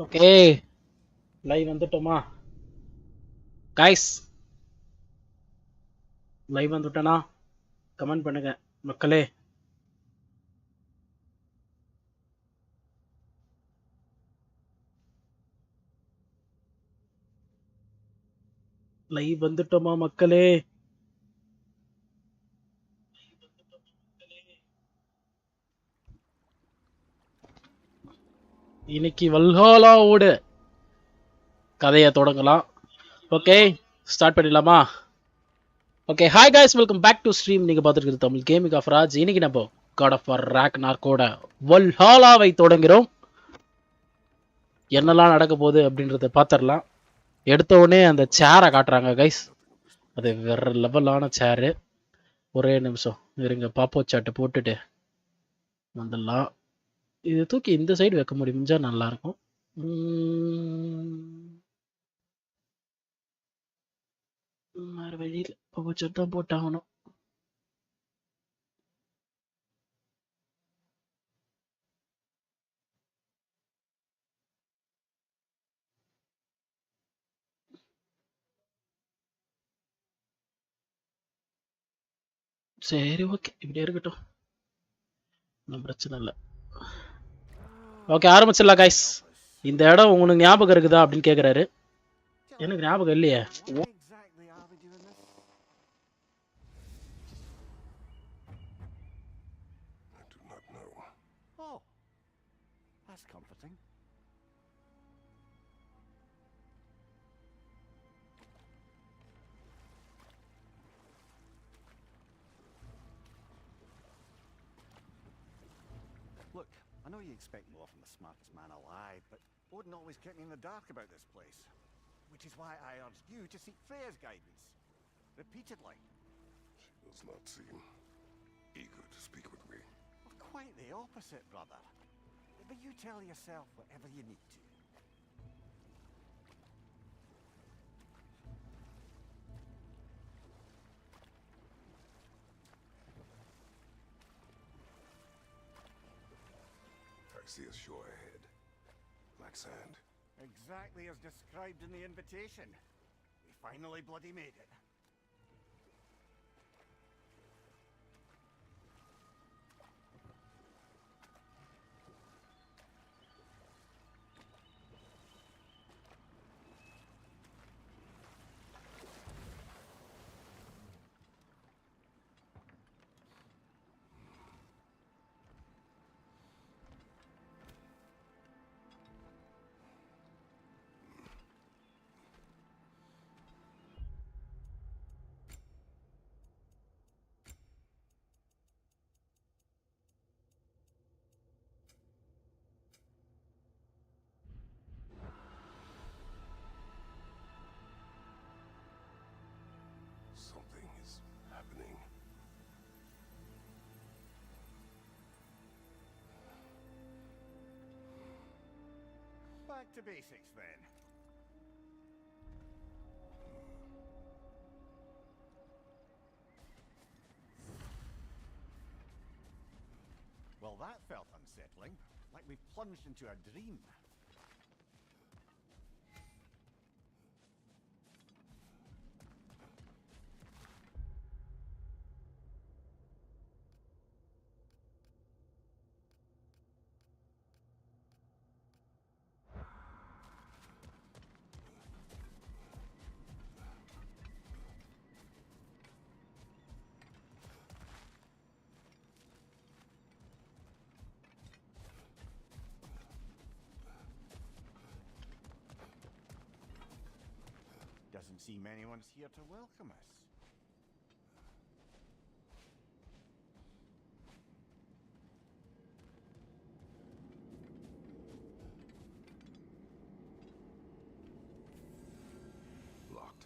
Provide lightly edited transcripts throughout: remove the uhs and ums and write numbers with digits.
Okay live வந்துட்டோமா guys? Live வந்துட்டேனா? Comment பண்ணுங்க மக்களே. லைவ் வந்துட்டோமா மக்களே? இன்னைக்கு வல்ஹாலாவோட கதையை தொடங்கலாம். ஓகே ஸ்டார்ட் பண்ணிடலாமா? Okay hi guys, welcome back to stream. நீங்க பார்த்துட்டு இருக்கிறது தமிழ் கேமிங் ஆஃப் ராஜ். இன்னைக்கு நம்ம காட் ஆஃப் வார் ராக்னார்க்கோட வல்ஹாலாவை தொடங்குறோம். என்னெல்லாம் நடக்க போகுது அப்படின்றத பார்த்துடலாம். எடுத்த உடனே அந்த சேரை காட்டுறாங்க கைஸ். அது வேற லெவலான சேரு. ஒரே நிமிஷம் இருங்க, பாப்போ சாட்டை போட்டுட்டு வந்துடலாம். இது தூக்கி இந்த சைடு வைக்க முடிஞ்சா நல்லா இருக்கும். வேற வழியில் பாப்போ சாட் தான் போட்டாகணும். சரி ஓகே, இப்படியே இருக்கட்டும், ஒன்றும் பிரச்சனை இல்லை. ஓகே ஆரம்பிச்சிடலாம் கைஸ். இந்த இடம் உங்களுக்கு ஞாபகம் இருக்குதா அப்படின்னு கேட்குறாரு. எனக்கு ஞாபகம் இல்லையே. Look, I know you expect more from the smartest man alive, but Odin always kept me in the dark about this place. Which is why I urged you to seek Freya's guidance. Repeatedly. She does not seem eager to speak with me. Well, quite the opposite, brother. But you tell yourself whatever you need to. I see a shore ahead. Black sand. Exactly as described in the invitation. We finally bloody made it. Something is happening. Back to basics then. Well, that felt unsettling, like we've plunged into a dream. Doesn't seem anyone's here to welcome us. Locked.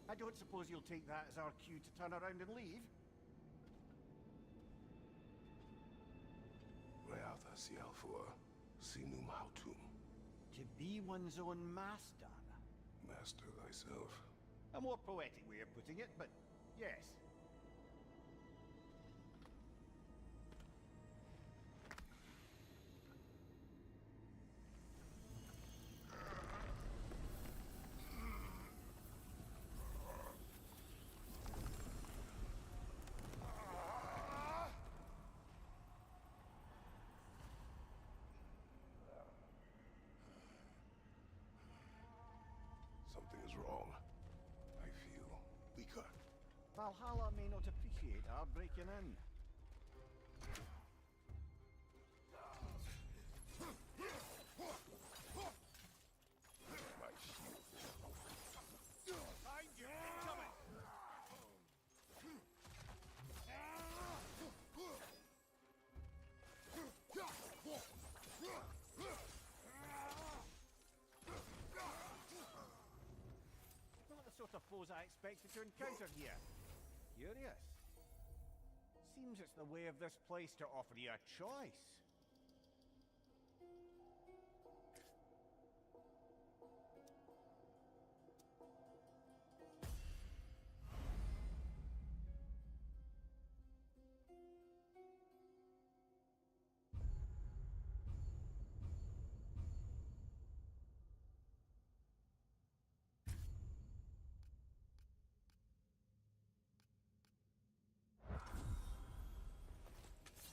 I don't suppose you'll take that as our cue to turn around and leave? Reatha Sialfur, Sinum Hautum. To be one's own master. Master thyself. A more poetic way of putting it, but yes. Valhalla may not appreciate our breaking in. My shield. Behind you! Incoming! Not the sort of foes I expected to encounter here. Curious. Seems it's the way of this place to offer you a choice.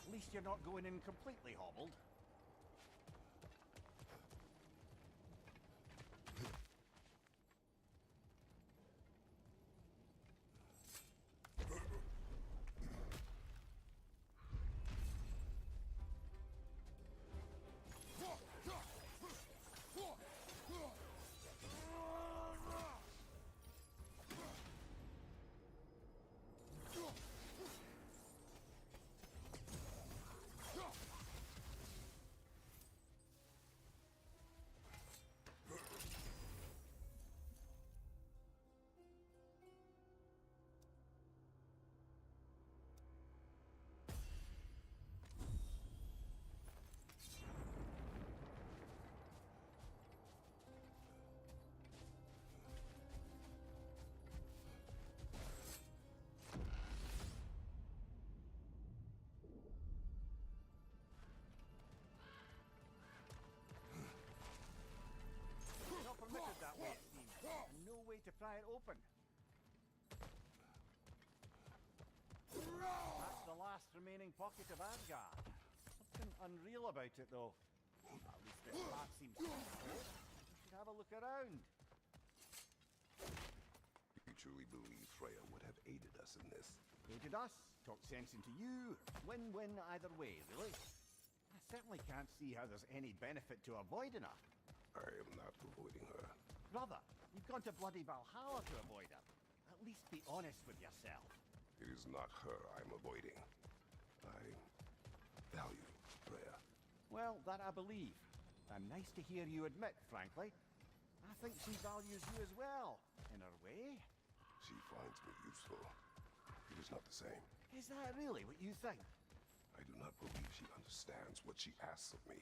At least you're not going in completely hobbled. Not permitted that way, it seems. And no way to pry it open. That's the last remaining pocket of Asgard. Something unreal about it, though. At least this part seems peaceful. You should have a look around. You truly believe Freya would have aided us in this? Aided us, talked sense into you. Win-win either way, really. I certainly can't see how there's any benefit to avoiding her. I am not avoiding her. Brother, you've gone to bloody Valhalla to avoid her. At least be honest with yourself. It is not her I'm avoiding. I value Freya. Well, that I believe. And nice to hear you admit, frankly. I think she values you as well, in her way. She finds me useful. It is not the same. Is that really what you think? I do not believe she understands what she asks of me.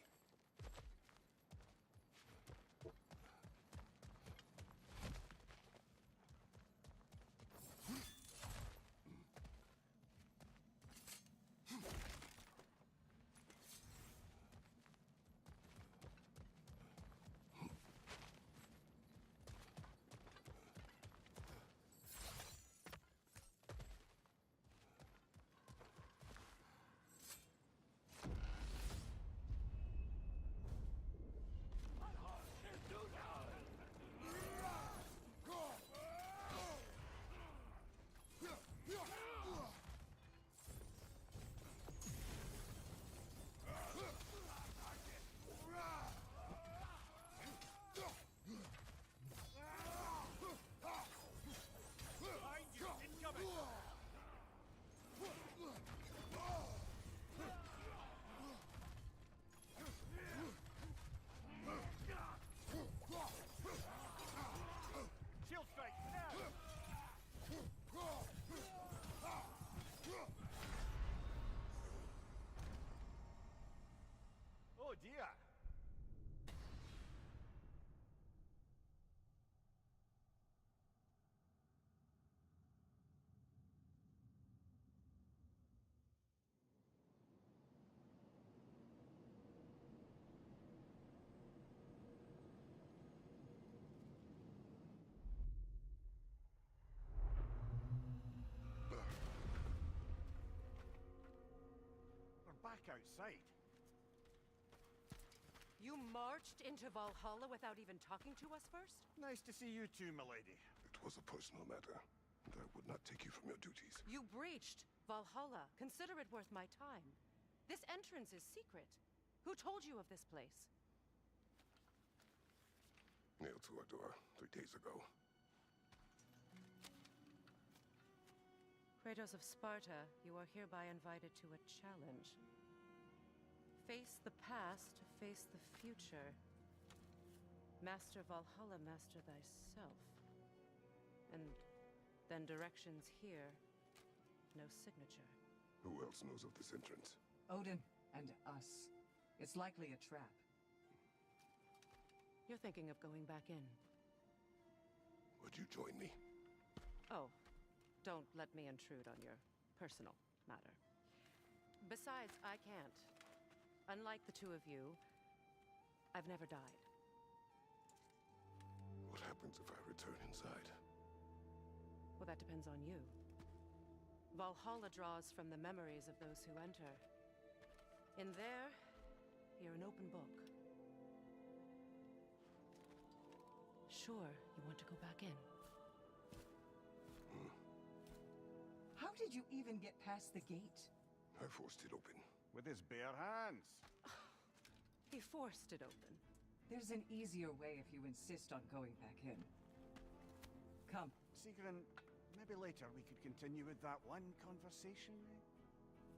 Behind you! Incoming! Shield strike! Now! Oh dear! We're back outside. You marched into Valhalla without even talking to us first? Nice to see you too, milady. It was a personal matter. And I would not take you from your duties. You breached Valhalla. Consider it worth my time. This entrance is secret. Who told you of this place? Nailed to our door 3 days ago. Kratos of Sparta, you are hereby invited to a challenge. Face the past to face the future. Master Valhalla, master thyself. And then directions here, no signature. Who else knows of this entrance? Odin and us. It's likely a trap. You're thinking of going back in. Would you join me? Oh, don't let me intrude on your personal matter. Besides, I can't. Unlike the two of you, I've never died. What happens if I return inside? Well, that depends on you. Valhalla draws from the memories of those who enter. In there, you're an open book. Sure, you want to go back in. How did you even get past the gate? I forced it open. With his bare hands. He forced it open. There's an easier way if you insist on going back in. Come. Sigrun, maybe later we could continue with that one conversation, eh?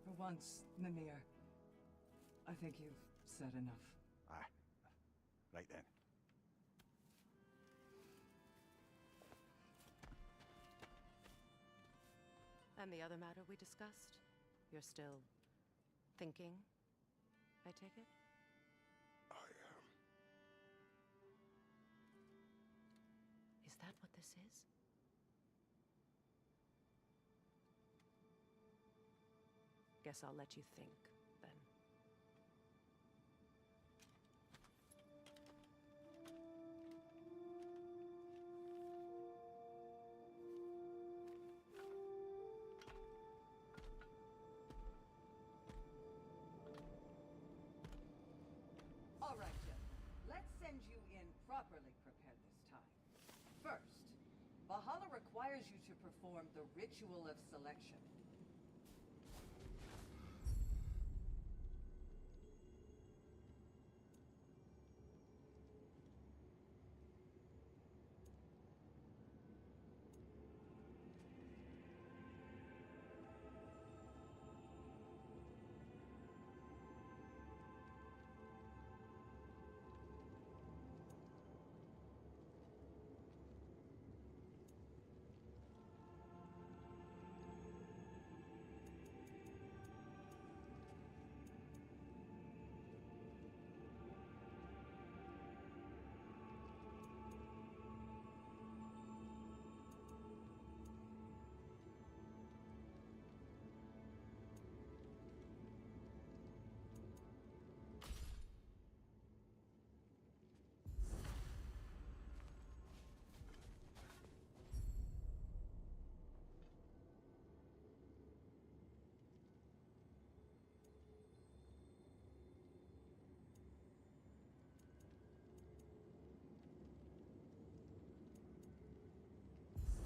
For once, Mimir. I think you've said enough. Aye. Right then. And the other matter we discussed? You're still thinking, I take it? I am. Is that what this is? Guess I'll let you think, then. All right, gentlemen. Let's send you in properly prepared this time. First, Valhalla requires you to perform the ritual of selection.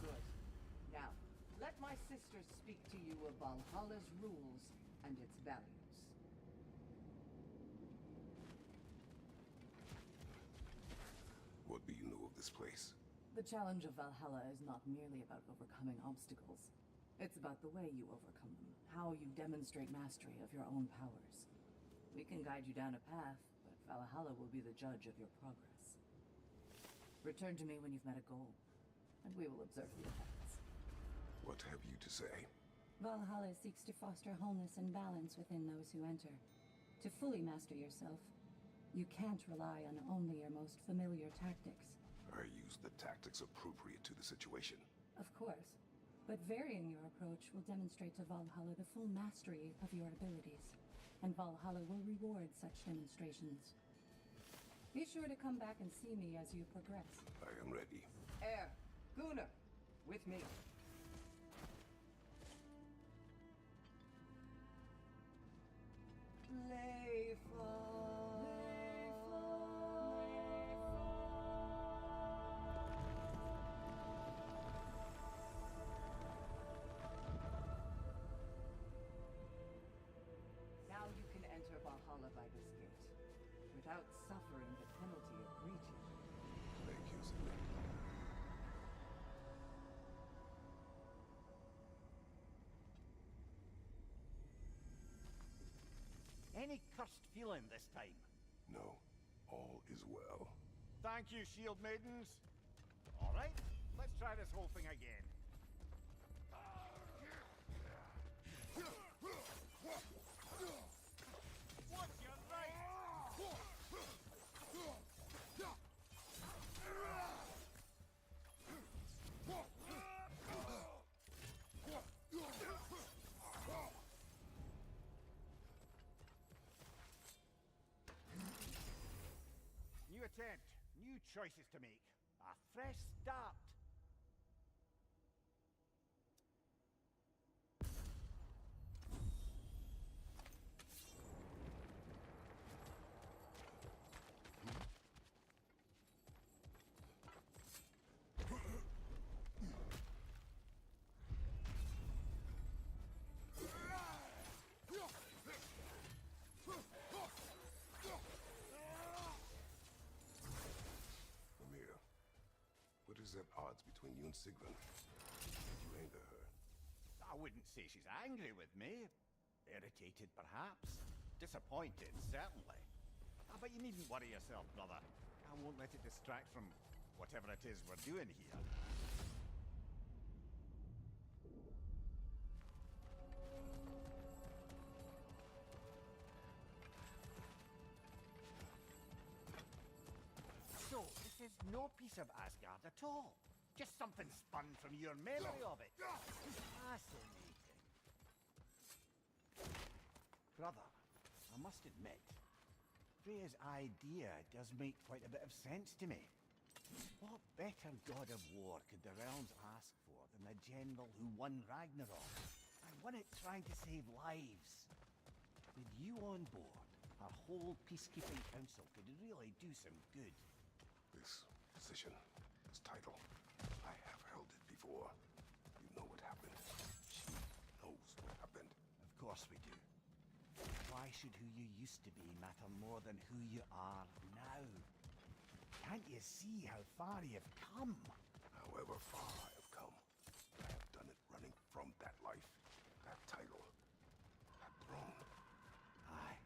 Good. Now, let my sisters speak to you of Valhalla's rules and its values. What do you know of this place? The challenge of Valhalla is not merely about overcoming obstacles. It's about the way you overcome them, how you demonstrate mastery of your own powers. We can guide you down a path, but Valhalla will be the judge of your progress. Return to me when you've met a goal, and we will observe the effects. What have you to say? Valhalla seeks to foster wholeness and balance within those who enter. To fully master yourself, you can't rely on only your most familiar tactics. I use the tactics appropriate to the situation. Of course, but varying your approach will demonstrate to Valhalla the full mastery of your abilities, and Valhalla will reward such demonstrations. Be sure to come back and see me as you progress. I am ready. Air, Gunnar, with me. without suffering the penalty of breaching. Make use of me. Any cursed feeling this time? No, all is well. Thank you, shield maidens. All right, let's try this whole thing again. What's your right? New attempt, new choices to make. A fresh start. Amir, what is that odds between you and Sigrun? Did you anger her? I wouldn't say she's angry with me. Irritated, perhaps. Disappointed, certainly. But you needn't worry yourself, brother. I won't let it distract from whatever it is we're doing here. So, this is no piece of Asgard at all. Just something spun from your memory of it. Fascinating. Brother, I must admit, Freya's idea does make quite a bit of sense to me. What better god of war could the realms ask for than the general who won Ragnarok, and won it trying to save lives? With you on board, our whole peacekeeping council could really do some good. This position, this title, I have held it before. You know what happened. She knows what happened. Of course we do. Why should who you used to be matter more than who you are now? Can't you see how far you've come? However far I have come, I have done it running from that life, that title, that throne. Aye.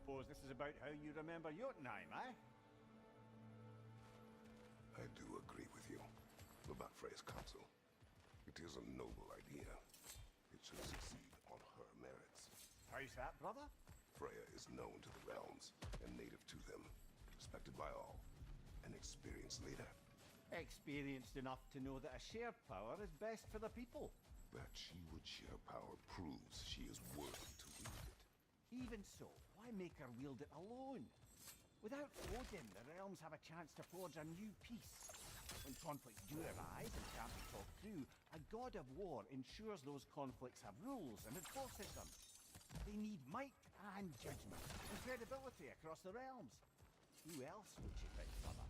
suppose this is about how you remember Jotunheim, eh? I do agree with you about Freya's council. It is a noble idea. It should succeed on her merits. How's that, brother? Freya is known to the realms and native to them, respected by all, an experienced leader. Experienced enough to know that a shared power is best for the people. That she would share power proves she is worthy to wield it. Even so, why make her wield it alone? Without Odin, the realms have a chance to forge a new peace. When conflicts do arise and can't be talked through, a god of war ensures those conflicts have rules and enforces them. They need might and judgment and credibility across the realms. Who else would you pick, brother?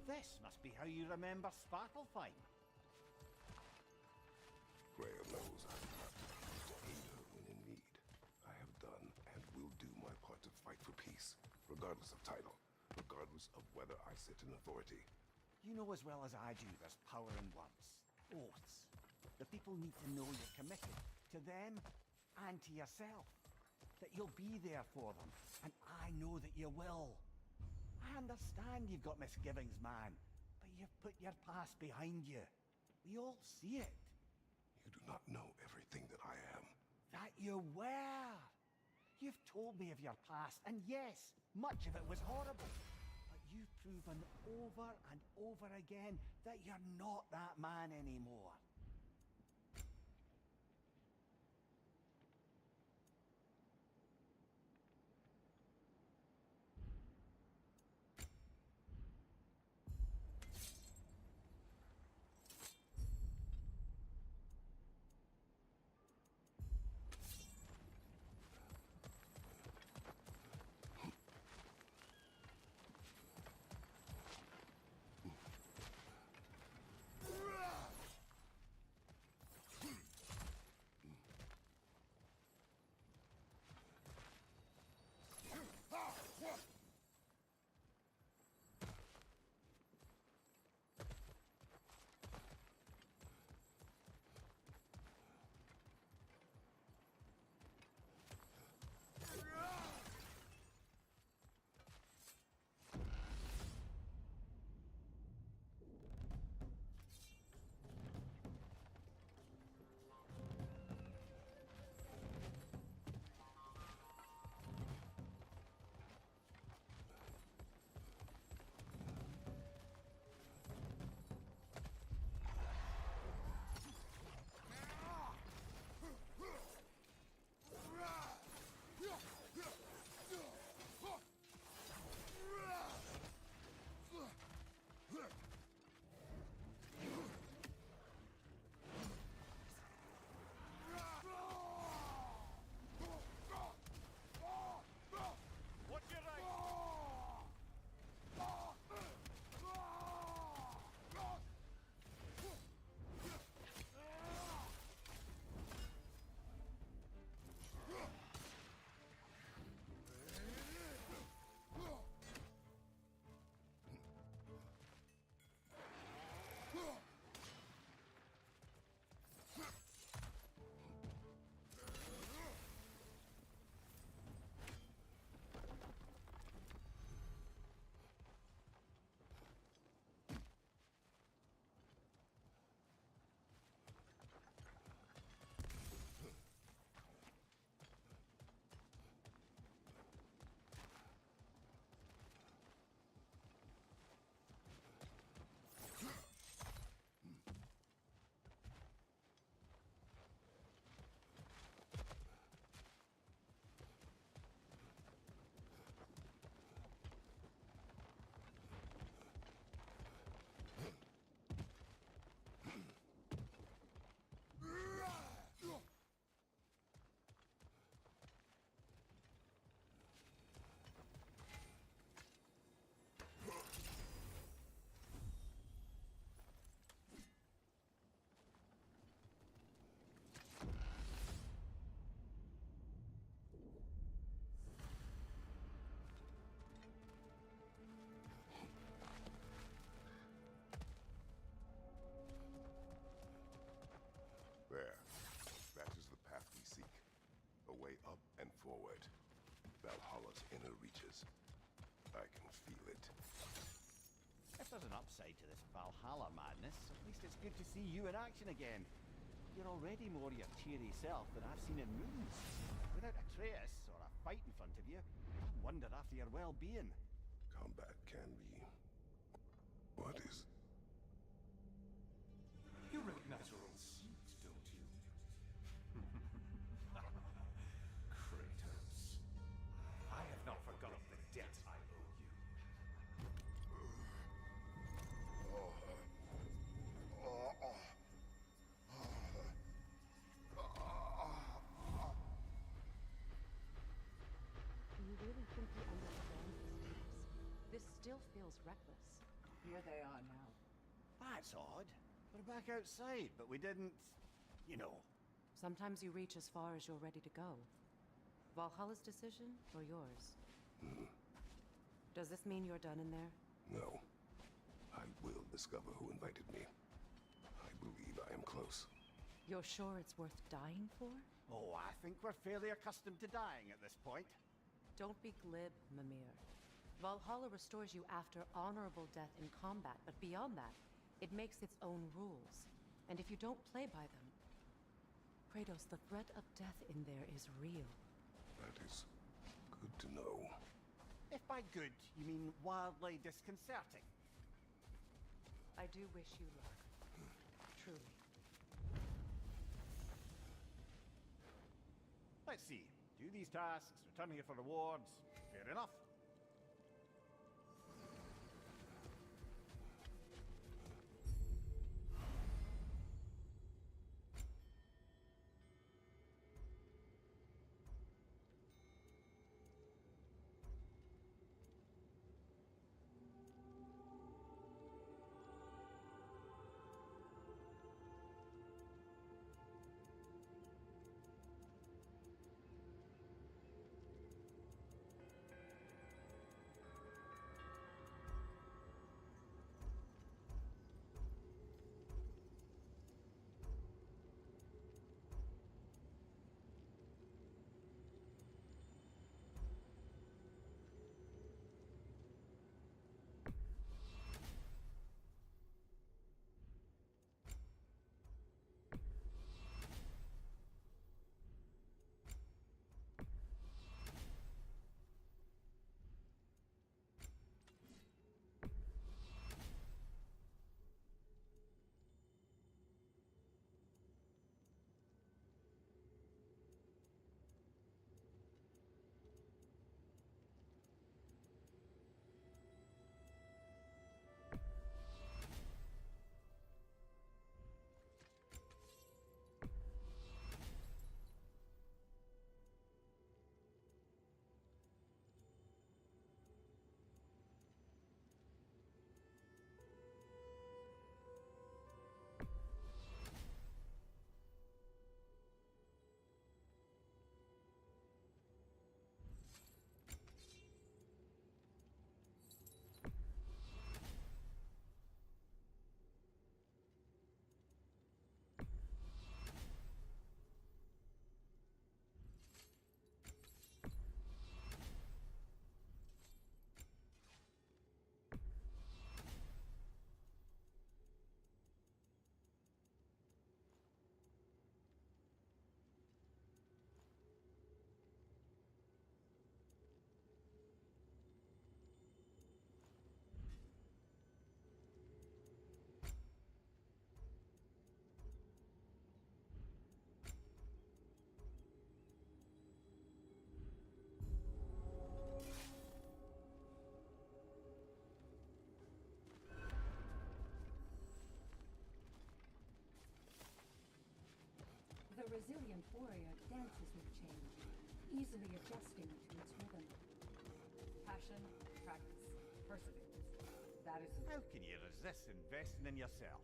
This must be how you remember Svartalfheim. Freya knows I do not to aid her when in need. I have done and will do my part to fight for peace, regardless of title, regardless of whether I sit in authority. You know as well as I do there's power in words. Oaths. The people need to know you're committed. To them and to yourself. That you'll be there for them. And I know that you will. I understand you've got misgivings, man. But you've put your past behind you. We all see it. You do not know everything that I am. That you were. You've told me of your past, and yes, much of it was horrible. But you've proven over and over again that you're not that man anymore. is. I can feel it. If there's an upside to this Valhalla madness, at least it's good to see you in action again. You're already more your cheery self than I've seen in moons. Without Atreus or a fight in front of you, I wonder after your well-being. Combat can be... What is... You recognize your own seeds, don't you? Kratos. I have not forgotten the debt I owe you. Do you really think you understand these things? This still feels reckless. Here they are now. That's odd. We're back outside, but we didn't... You know. Sometimes you reach as far as you're ready to go. Valhalla's decision, or yours? Does this mean you're done in there? No. I will discover who invited me. I believe I am close. You're sure it's worth dying for? Oh, I think we're fairly accustomed to dying at this point. Don't be glib, Mimir. Valhalla restores you after honorable death in combat, but beyond that, it makes its own rules. And if you don't play by them... Kratos, the threat of death in there is real. That is good to know. If by good, you mean wildly disconcerting. I do wish you luck. Truly. Let's see. Do these tasks, return here for rewards. Fair enough. The resilient warrior dances with change, easily adjusting to its rhythm. Passion, practice, perseverance. That is How can you resist investing in yourself?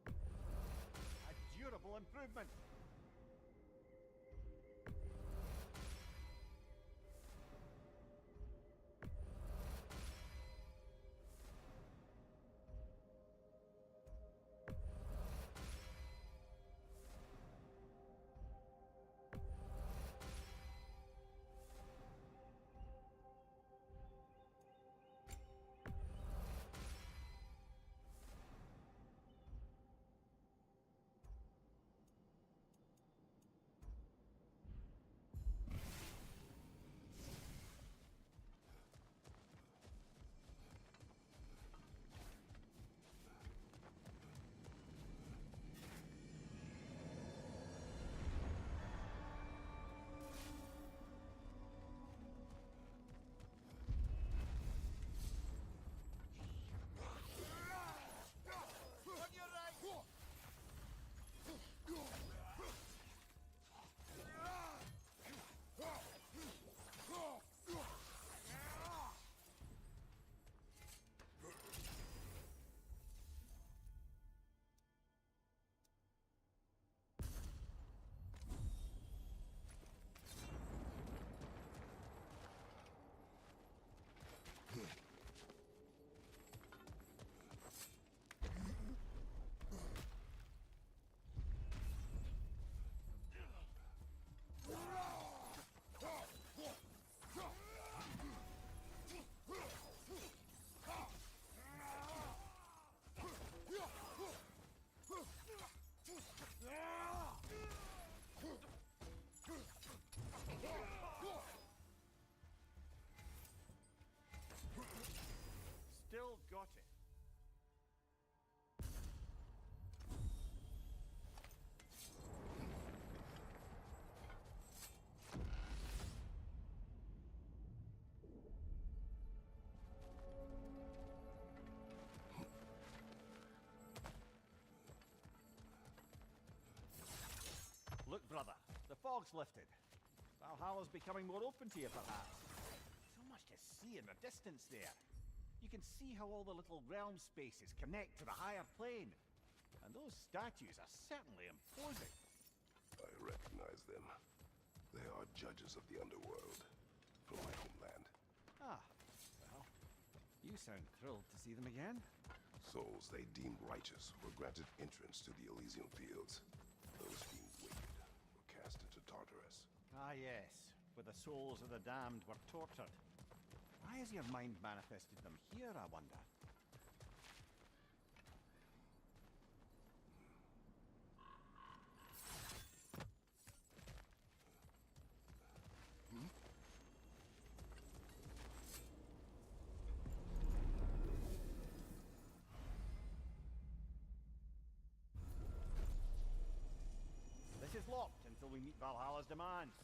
A durable improvement. fog's lifted. Valhalla's becoming more open to you, perhaps. So much to see in the distance there. You can see how all the little realm spaces connect to the higher plane. And those statues are certainly imposing. I recognize them. They are judges of the underworld from my homeland. Ah, well, you sound thrilled to see them again. Souls they deemed righteous were granted entrance to the Elysian fields. Those deemed wicked were cast into Tartarus. Ah, yes, where the souls of the damned were tortured. Why has your mind manifested them here, I wonder? This is locked until we meet Valhalla's demands.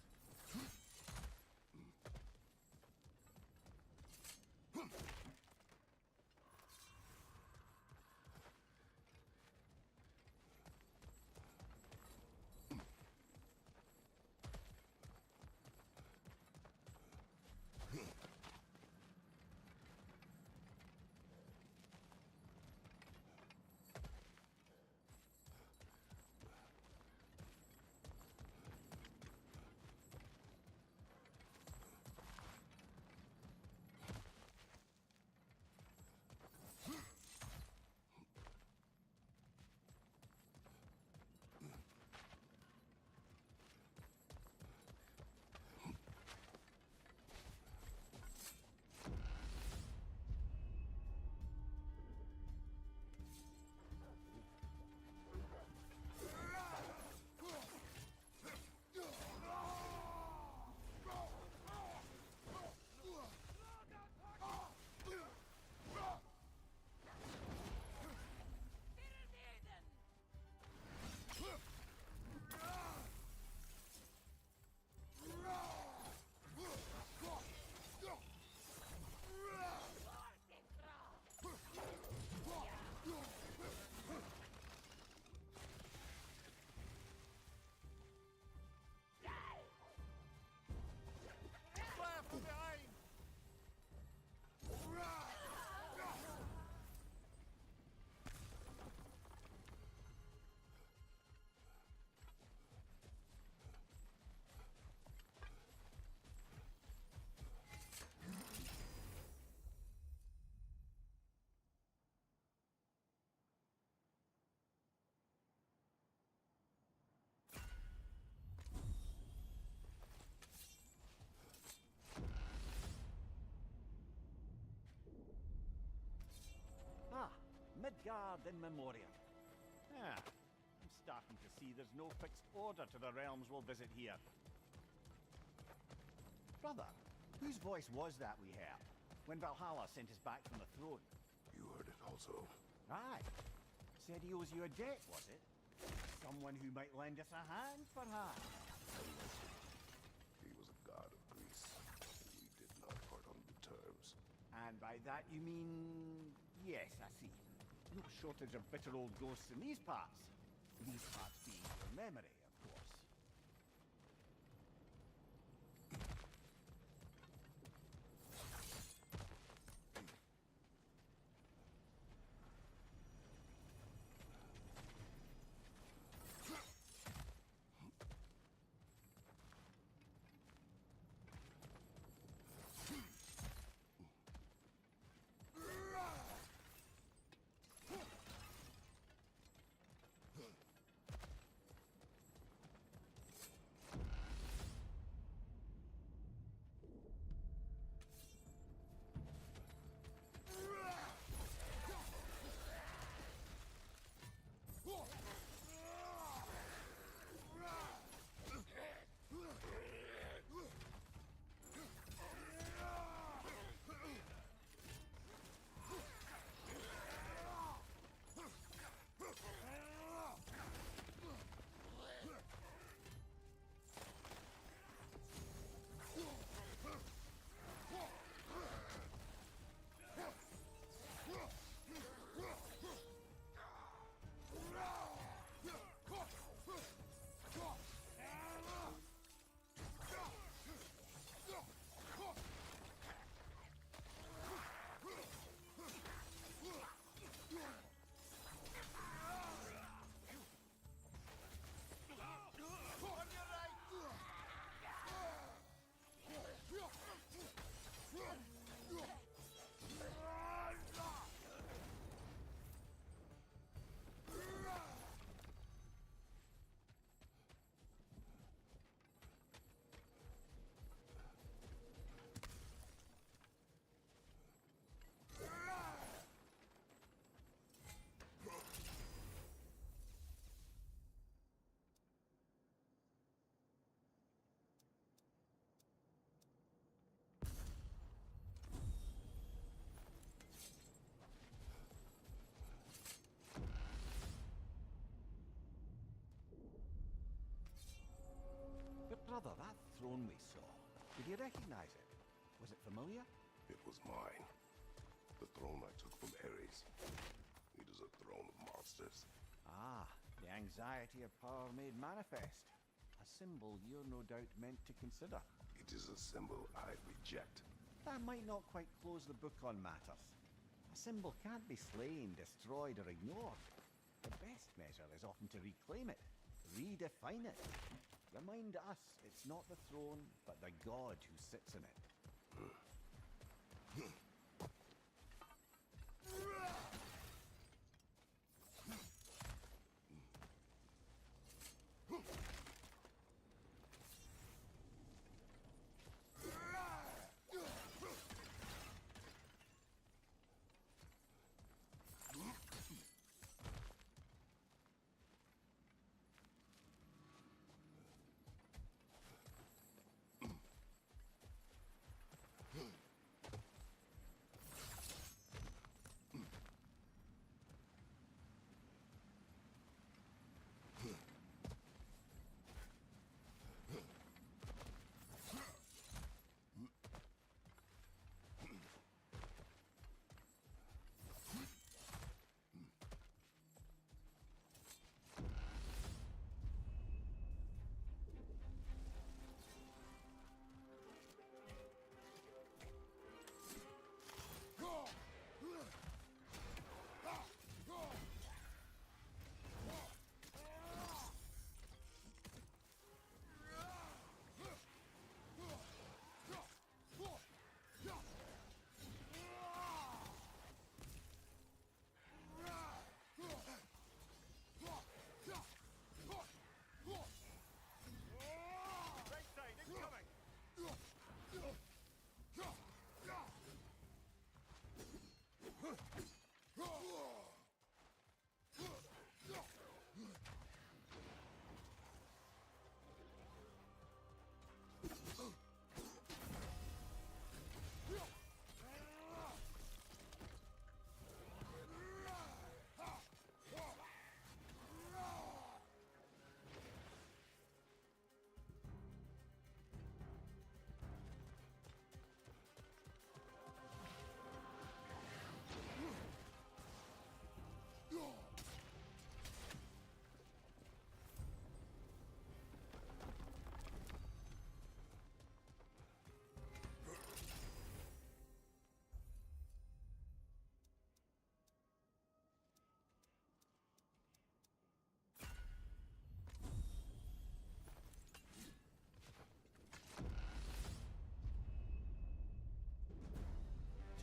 Midgard in memoriam. Ah, I'm starting to see there's no fixed order to the realms we'll visit here. Brother, whose voice was that we heard when Valhalla sent us back from the throne? You heard it also. Aye. Said he owes you a debt, was it? Someone who might lend us a hand, perhaps? He was a god of Greece, and we did not part on good terms. And by that you mean... Yes, I see. No shortage of bitter old ghosts in these parts. These parts being your memory, of course. throne we saw. Did you recognize it? Was it familiar? It was mine. The throne I took from Ares. It is a throne of monsters. Ah, the anxiety of power made manifest. A symbol you're no doubt meant to consider. It is a symbol I reject. That might not quite close the book on matters. A symbol can't be slain, destroyed, or ignored. The best measure is often to reclaim it, redefine it. Remind us it's not the throne, but the god who sits in it.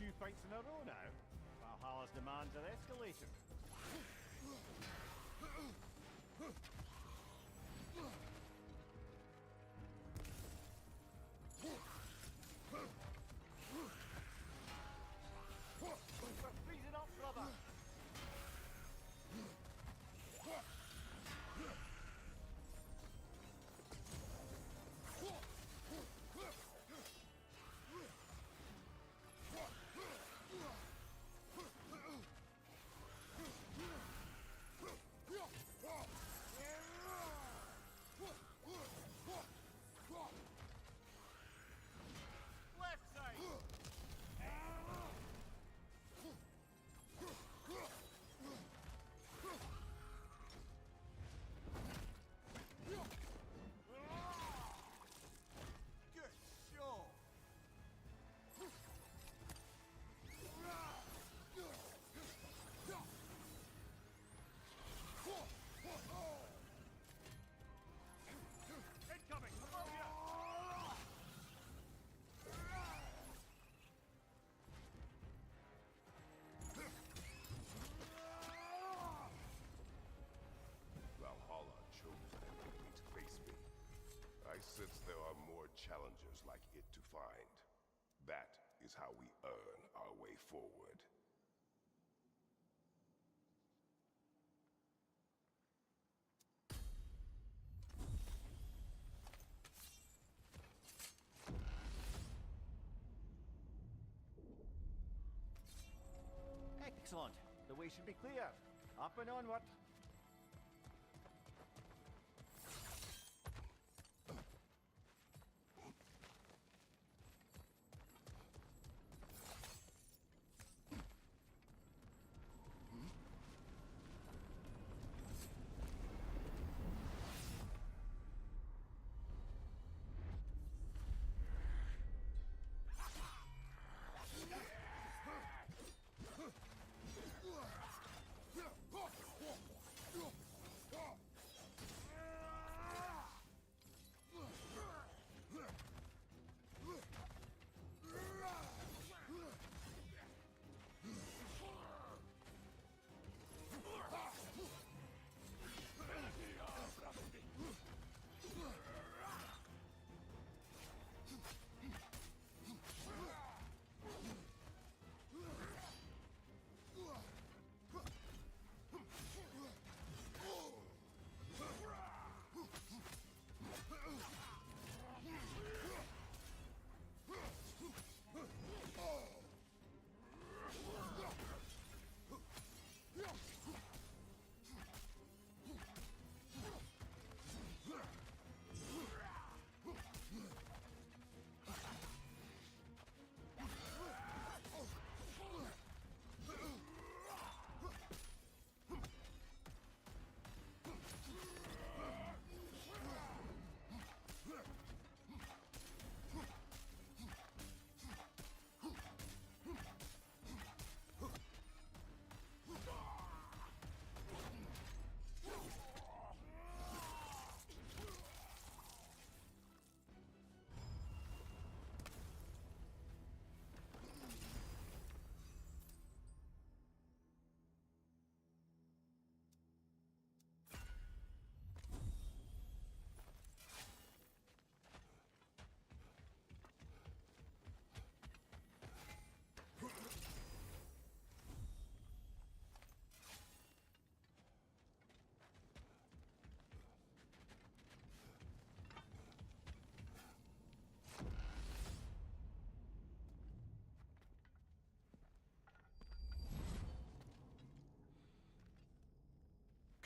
Two fights in a row now. Valhalla's demands are escalating. We're freezing up, brother! Left side! Good show! Incoming! Above you! Valhalla chose deliberately to face me. I sense there are more challengers like it to find. That is how we earn our way forward. Excellent. The way should be clear. Up and onward.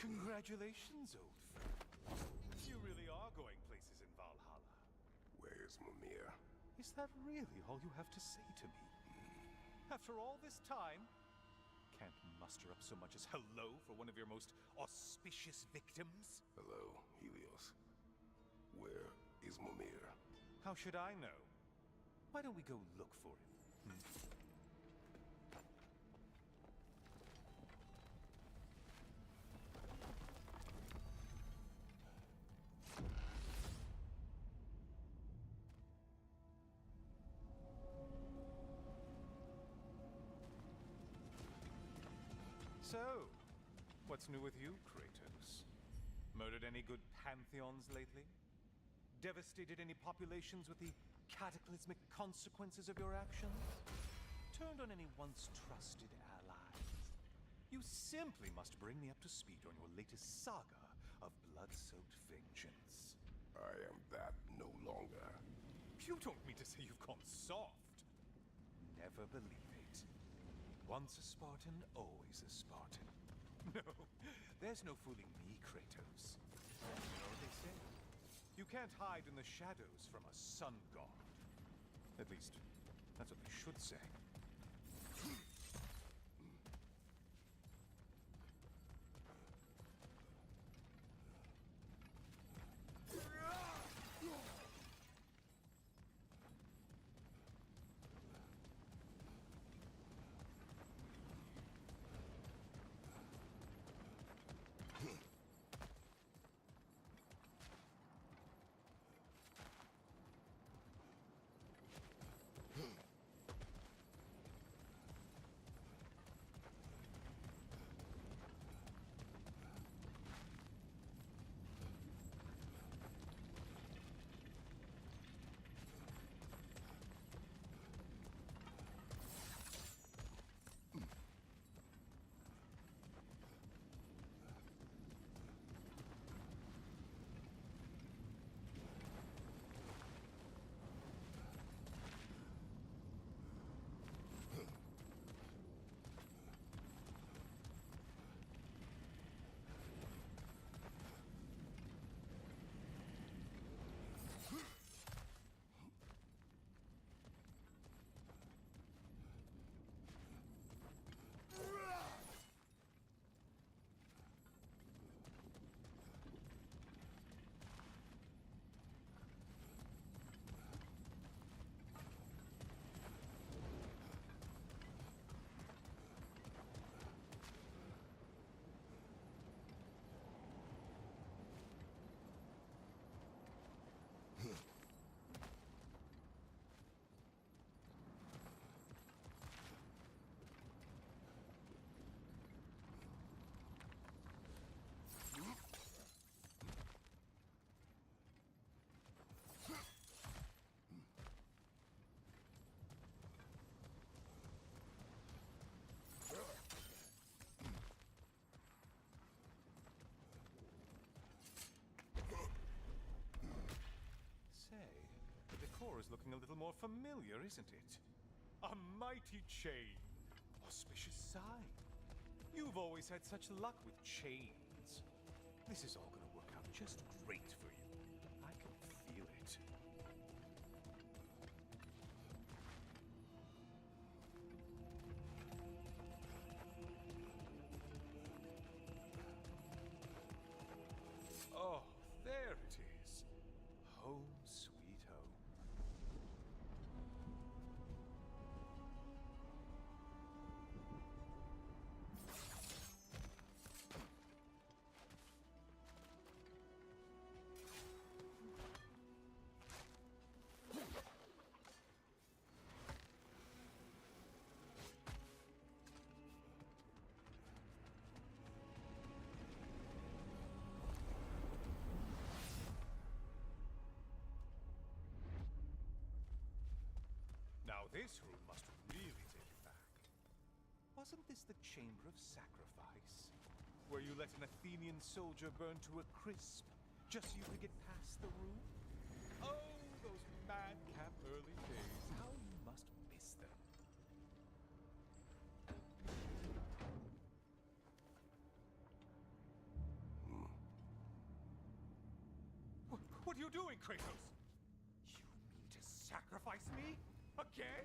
Congratulations, old friend. You really are going places in Valhalla. Where's Mimir? Is that really all you have to say to me? After all this time, can't muster up so much as hello for one of your most auspicious victims? Hello, Helios. Where is Mimir? How should I know? Why don't we go look for him? So, what's new with you, Kratos? Murdered any good pantheons lately? Devastated any populations with the cataclysmic consequences of your actions? Turned on any once trusted allies? You simply must bring me up to speed on your latest saga of blood-soaked vengeance. I am that no longer. You don't mean to say you've gone soft? Never believe it. Once a Spartan, always a Spartan. No, there's no fooling me, Kratos. You know what they say? You can't hide in the shadows from a sun god. At least, that's what they should say. Is looking a little more familiar, isn't it? A mighty chain. Auspicious sign. You've always had such luck with chains. This is all gonna work out just great for you. I can feel it. Oh, there it is. Home sweet home. Now this room must really take you back. Wasn't this the Chamber of Sacrifice? Where you let an Athenian soldier burn to a crisp, just so you could get past the room? Oh, those madcap early days. How you must miss them. What are you doing, Kratos? You mean to sacrifice me? Again?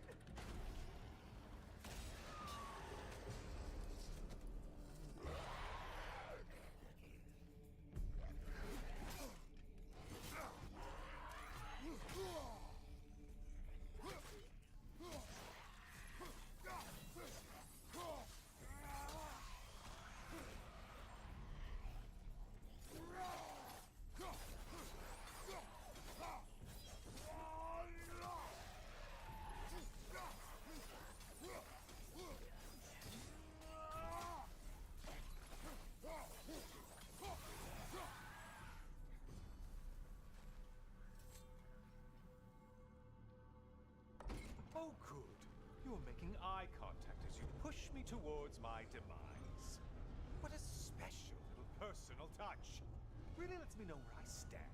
Oh, good. You're making eye contact as you push me towards my demise. What a special little personal touch. Really lets me know where I stand.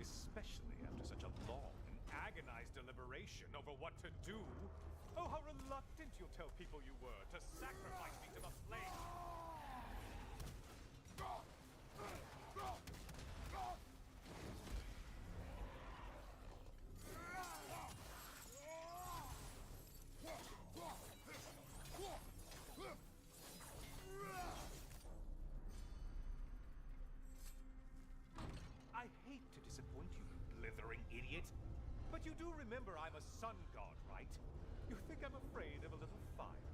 Especially after such a long and agonized deliberation over what to do. Oh, how reluctant you'll tell people you were to sacrifice me to the flames. I hate to disappoint you, blithering idiot. But you do remember I'm a sun god, right? You think I'm afraid of a little fire?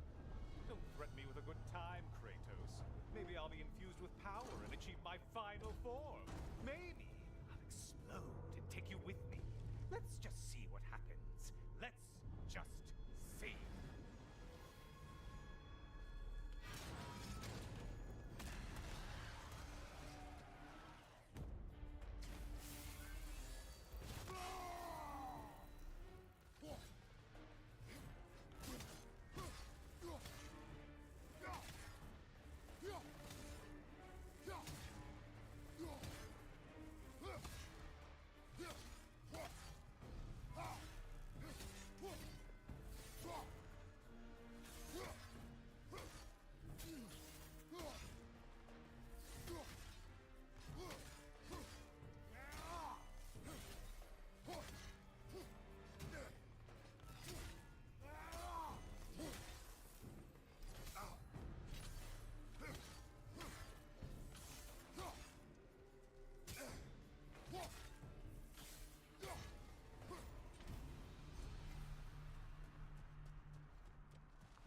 Don't threaten me with a good time, Kratos. Maybe I'll be infused with power and achieve my final form. Maybe I'll explode and take you with me. Let's just see what happens. Let's just see.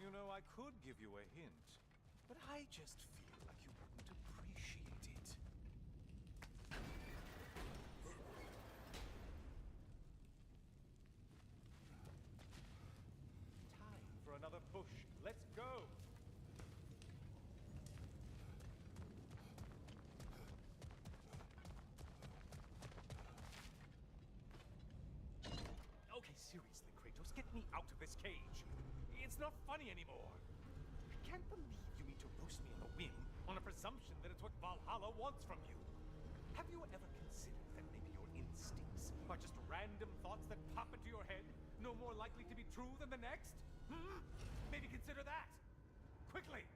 You know, I could give you a hint, but I just feel like you wouldn't appreciate it. Time for another push. Let's go! Okay, seriously, Kratos, get me out of this cage. It's not funny anymore. I can't believe you mean to roast me on a whim on a presumption that it's what Valhalla wants from you. Have you ever considered that maybe your instincts are just random thoughts that pop into your head, no more likely to be true than the next? Hmm? Maybe consider that. Quickly!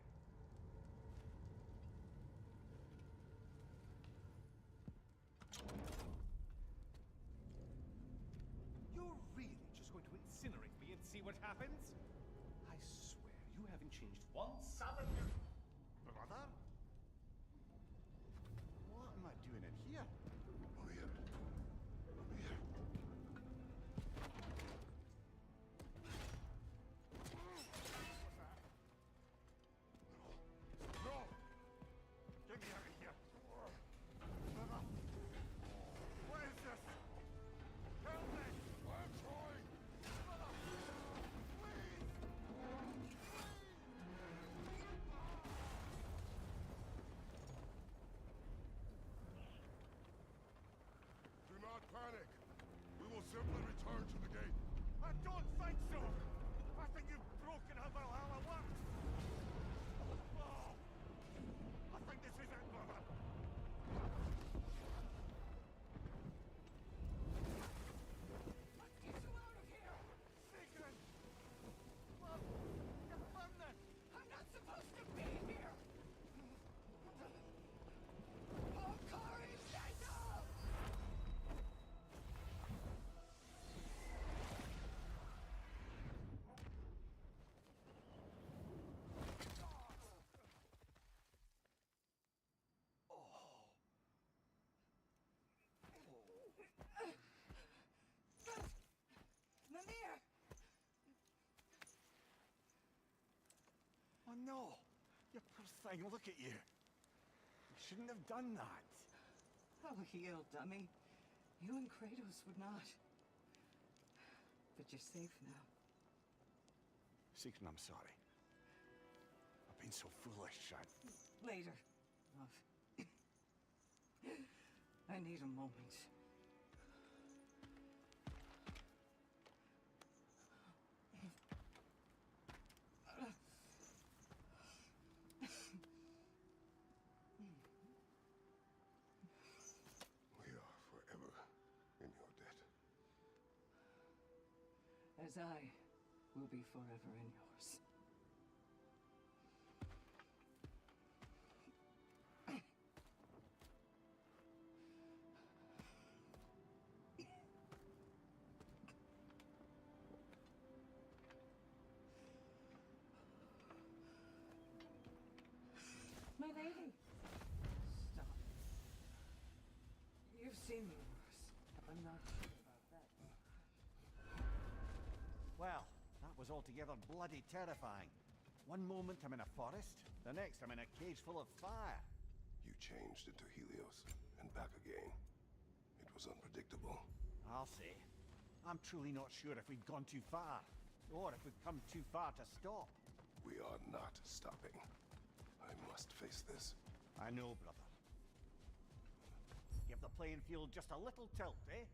You're really just going to incinerate me and see what happens? I swear, you haven't changed one solid... Brother? What am I doing in here? Over here. Over here. No! Get me out of here! Brother! What is this? Help me! I'm trying. Brother! Please! Do not panic. We will simply return to the gate. I don't think so! I think you've broken how Valhalla works! Oh! I think this is it, brother! Get you out of here! Sigrid! Love! You're burning! I'm not supposed to be here! Oh, Cory, stand up! no! You poor thing, look at you. You shouldn't have done that. Oh, heal, dummy. You and Kratos would not. But you're safe now. Seeker, I'm sorry. I've been so foolish, Later, love. I need a moment. We are forever in your debt. As I will be forever in yours. My lady! Stop. You've seen me worse. I'm not sure about that. Well, that was altogether bloody terrifying. One moment I'm in a forest, the next I'm in a cage full of fire. You changed into Helios and back again. It was unpredictable. I'll say. I'm truly not sure if we'd gone too far, or if we'd come too far to stop. We are not stopping. I must face this. I know, brother. Give the playing field just a little tilt, eh?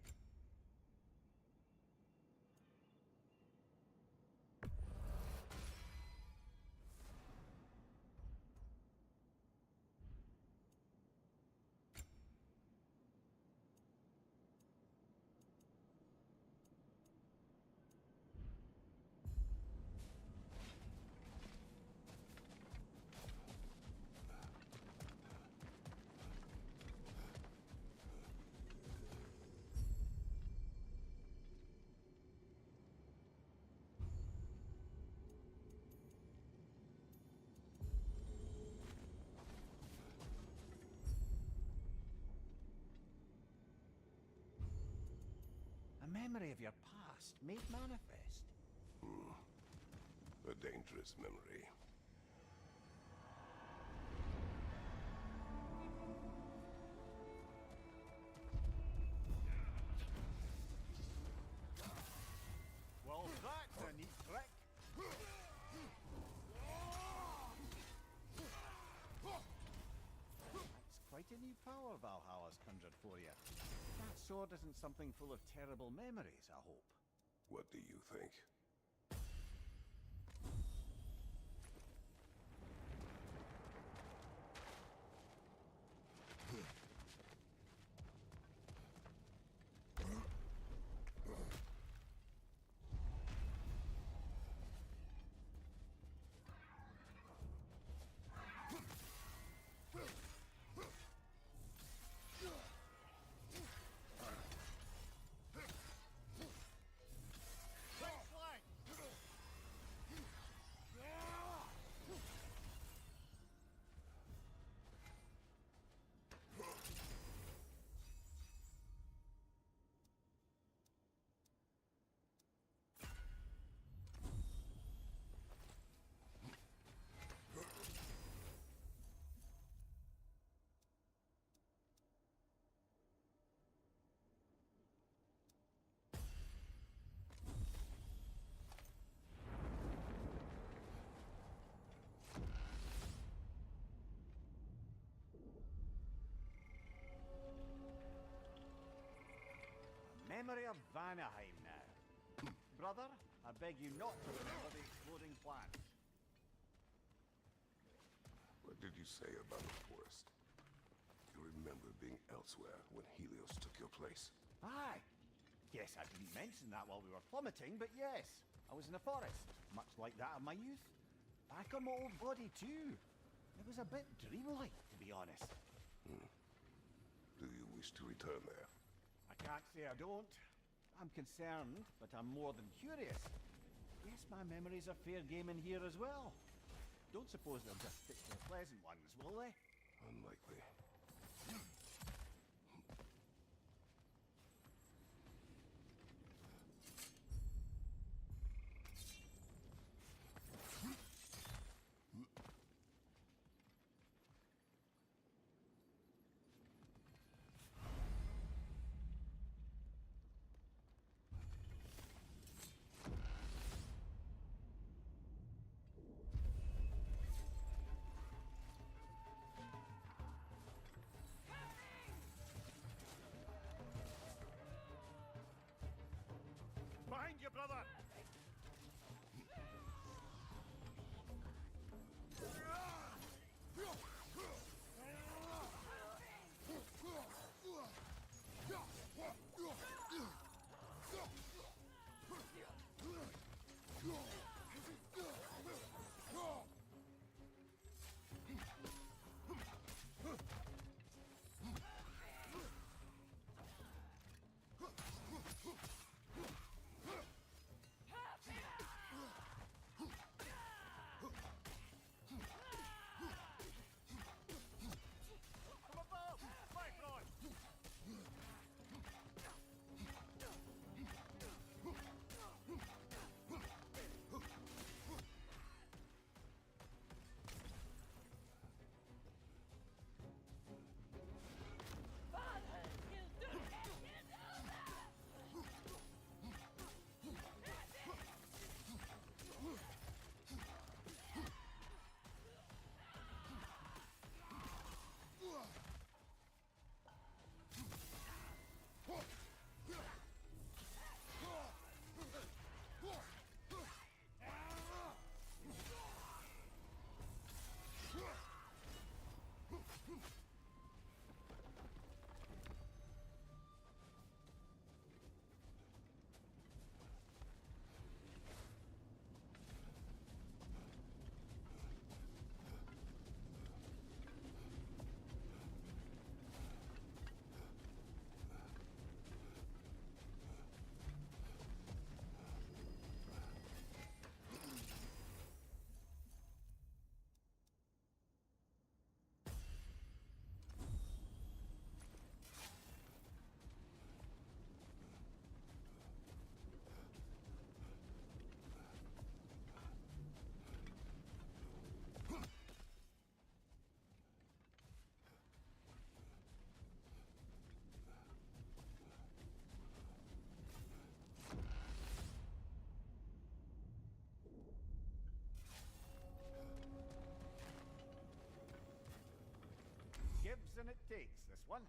A memory of your past made manifest. A dangerous memory. Well, that's a neat trick. That's quite a new power Valhalla's conjured for you. That sword isn't something full of terrible memories, I hope. What do you think? Memory of Vanaheim now. Brother, I beg you not to remember the exploding plants. What did you say about the forest? You remember being elsewhere when Helios took your place? Aye. Yes, I didn't mention that while we were plummeting, but yes, I was in a forest, much like that of my youth. Back on my old body too. It was a bit dreamlike, to be honest. Do you wish to return there? I can't say I don't. I'm concerned, but I'm more than curious. Guess my memories are fair game in here as well. Don't suppose they'll just stick to the pleasant ones, will they? Unlikely. brother! From above! Fight, Lord! Gives and it takes, this one.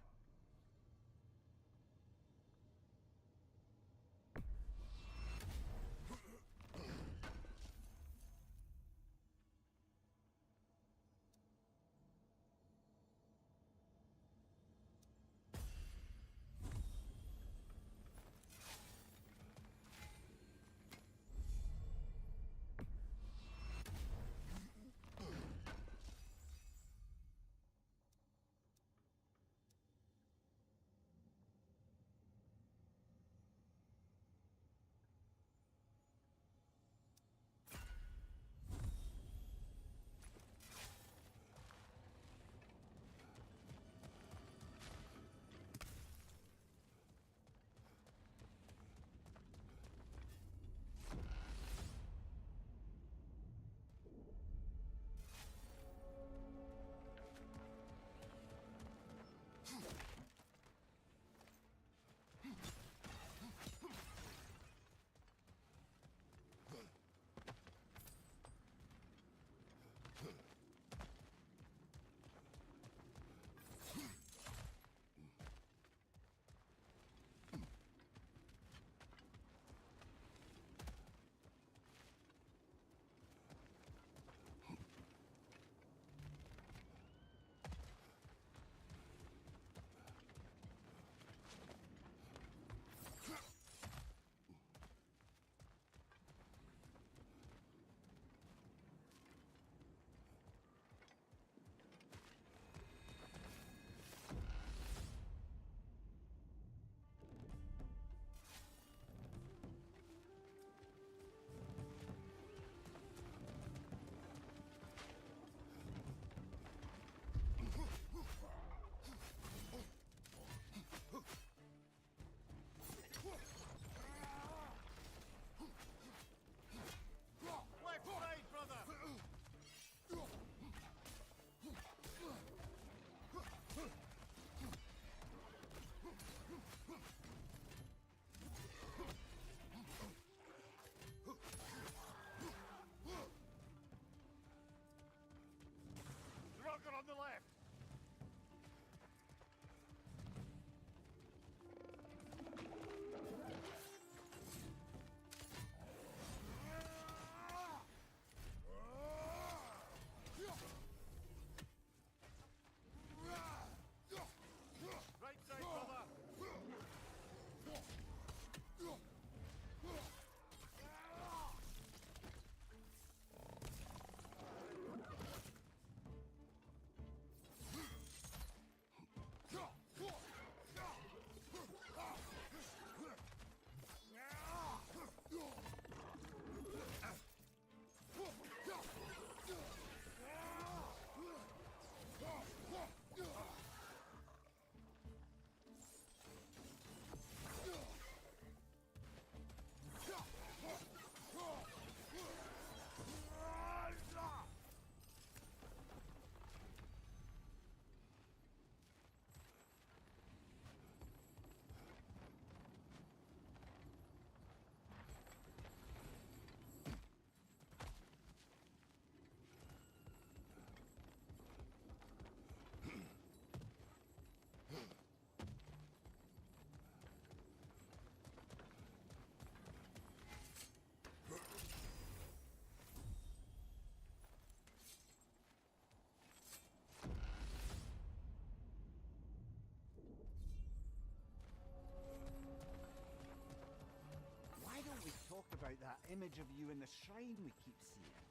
image of you in the shrine we keep seeing.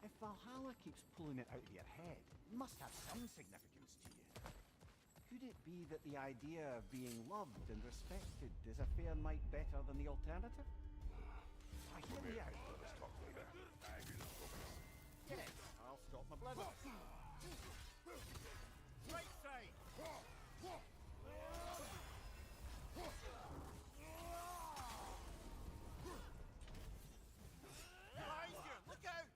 If Valhalla keeps pulling it out of your head, it must have some significance to you. Could it be that the idea of being loved and respected is a fair mite better than the alternative? I hear me out. Let's talk later. Get it. I'll stop my blizzard. Right side. Behind you. Look out.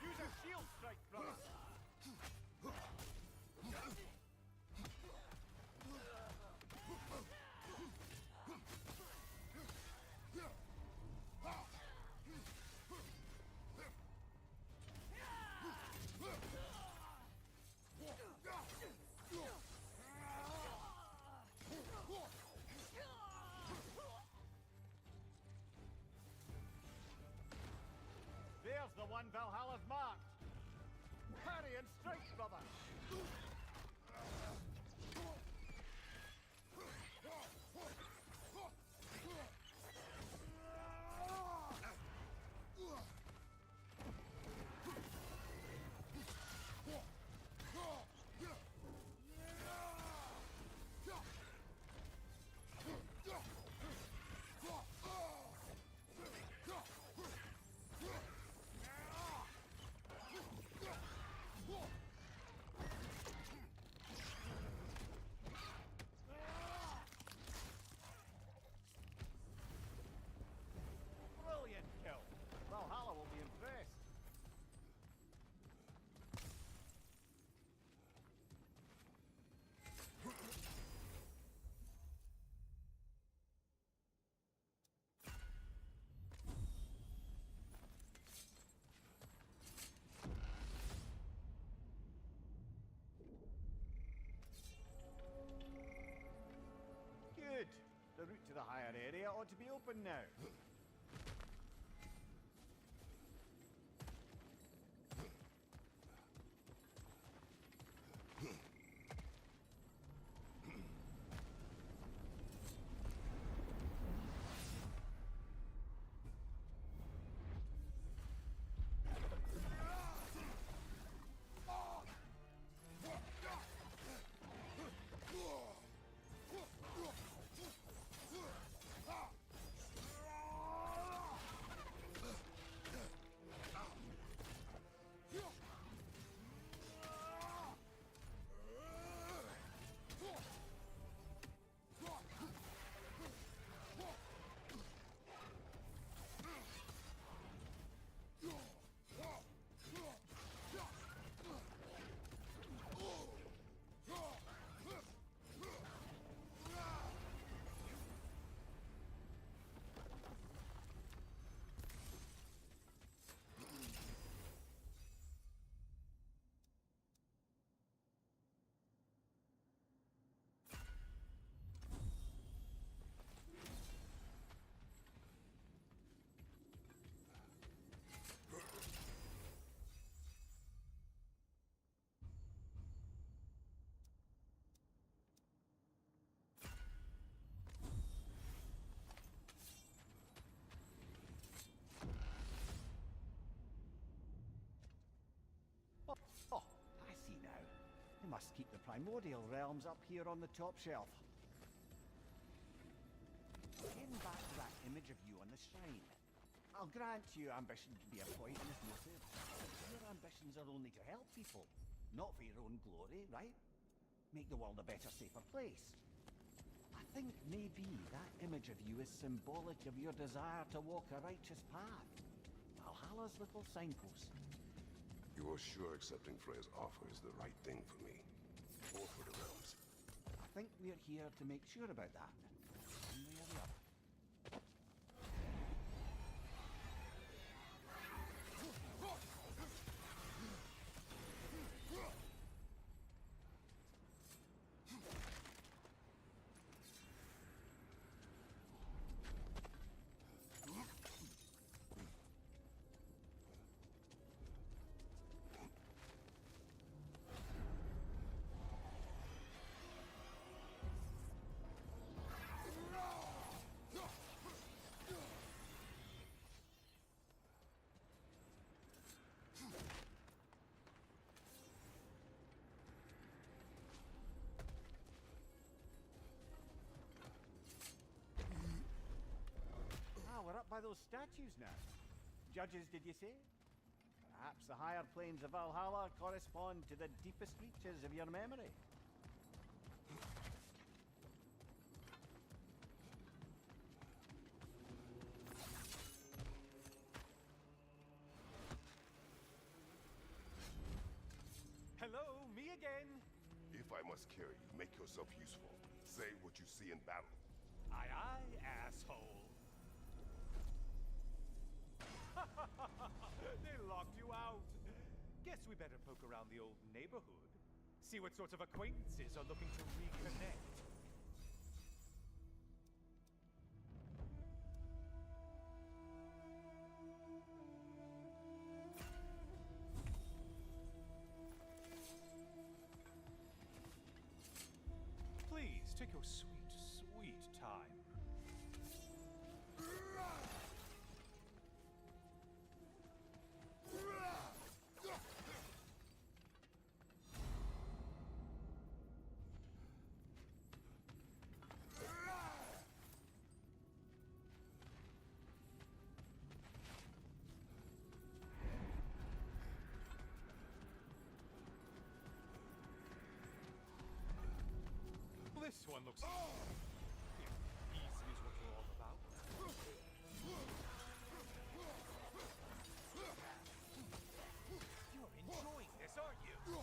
Use a shield strike, brother. There's the one Valhalla's marked. Parry and strike, brother. Brilliant kill. Valhalla will be impressed. Good. The route to the higher area ought to be open now. Must keep the primordial realms up here on the top shelf. Getting back to that image of you on the shrine. I'll grant you ambition can be a poisonous motive. Your ambitions are only to help people, not for your own glory, right? Make the world a better, safer place. I think maybe that image of you is symbolic of your desire to walk a righteous path. Valhalla's little signpost. You are sure accepting Freya's offer is the right thing for me? Or for the realms? I think we're here to make sure about that. One way or the other. We're up by those statues now. Judges, did you say? Perhaps the higher planes of Valhalla correspond to the deepest reaches of your memory. Hello, me again. If I must carry you, make yourself useful. Say what you see in battle. Aye, aye, asshole. They locked you out. Guess we better poke around the old neighborhood. See what sorts of acquaintances are looking to reconnect. Please, take your sweet, sweet time. This one looks... Easy is what you're all about. You're enjoying this, aren't you? You're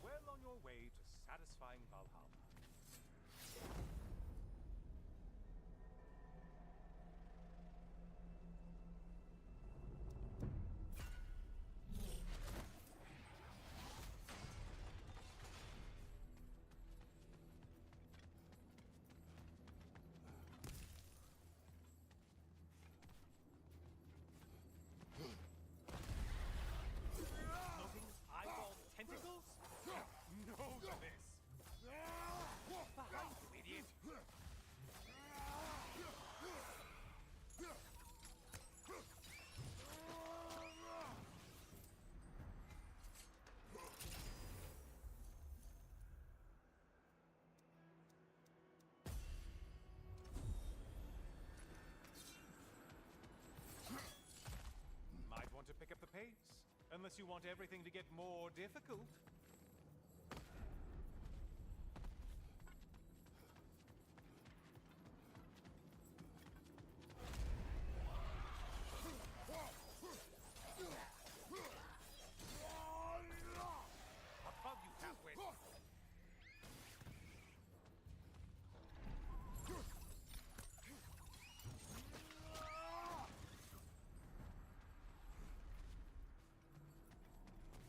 well on your way to satisfying Valhalla. Floating eyeball tentacles? No to this! Behind you, idiot! Might want to pick up the pace, unless you want everything to get more difficult. Above you, halfway.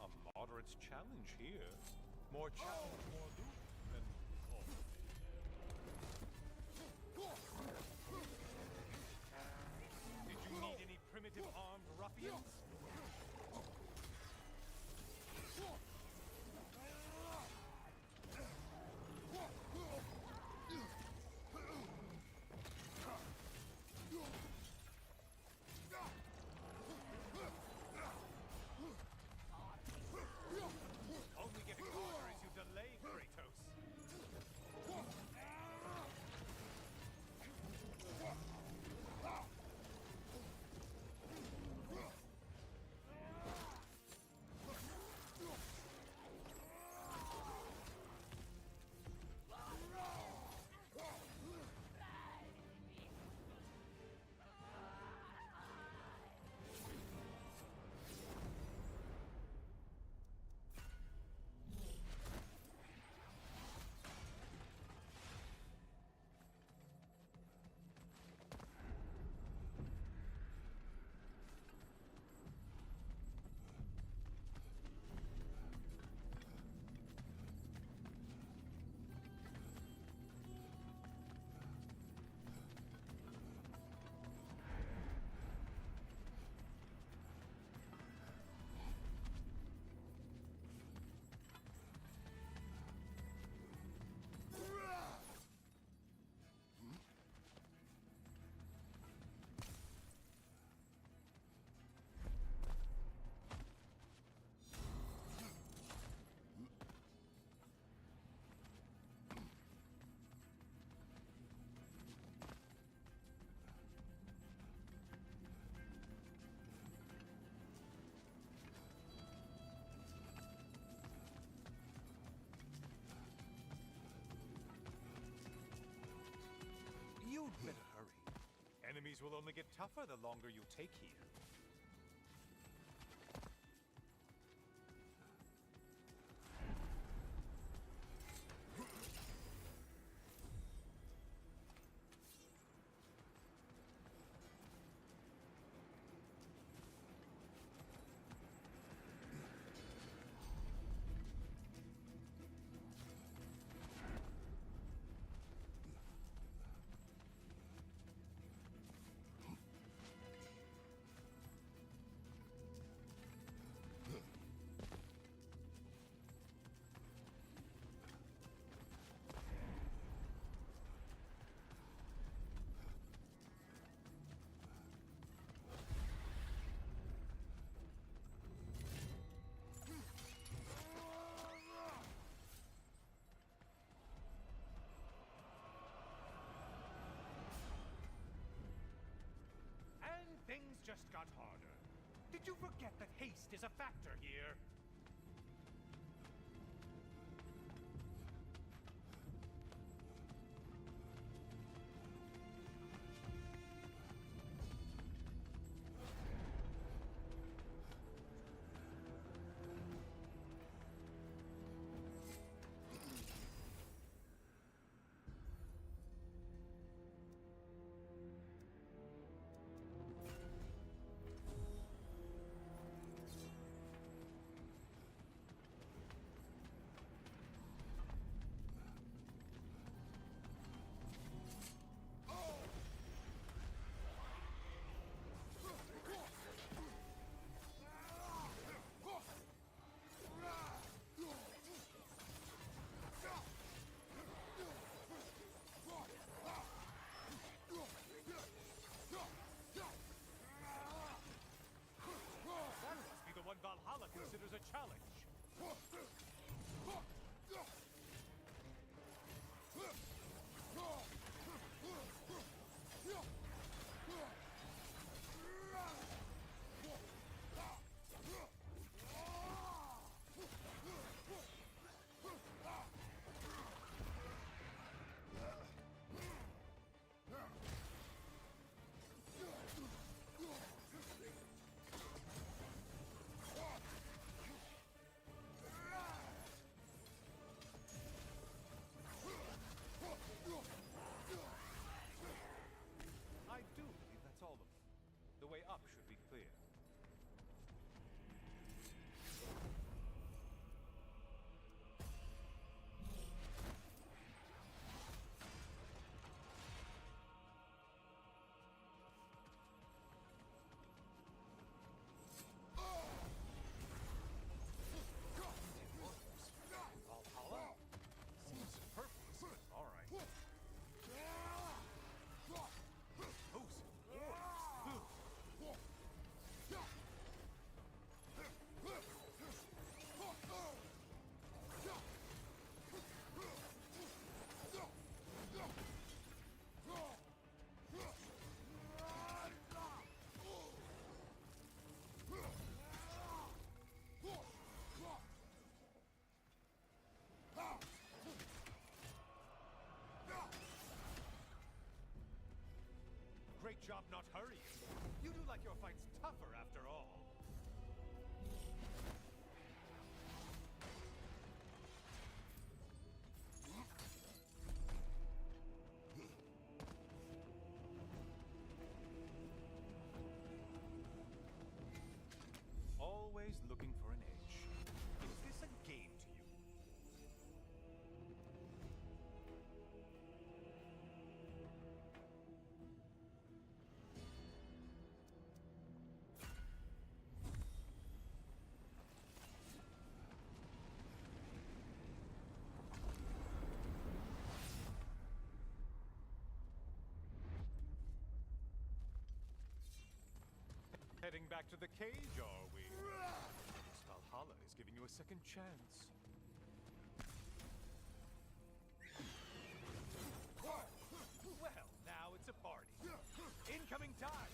A moderate challenge here. More challenge, more loot, and all. Did you need any Enemies will only get tougher the longer you take here. Things just got harder. Did you forget that haste is a factor here? That must be the one Valhalla considers a challenge. I do believe that's all of them. The way up should be clear. Valhalla? Seems superfluous, but all right. Who's Great job not hurrying. You do like your fights tougher after all. Always looking for an edge. Is this a game to you? Heading back to the cage, are we? This Valhalla is giving you a second chance. Well, now it's a party. Incoming time!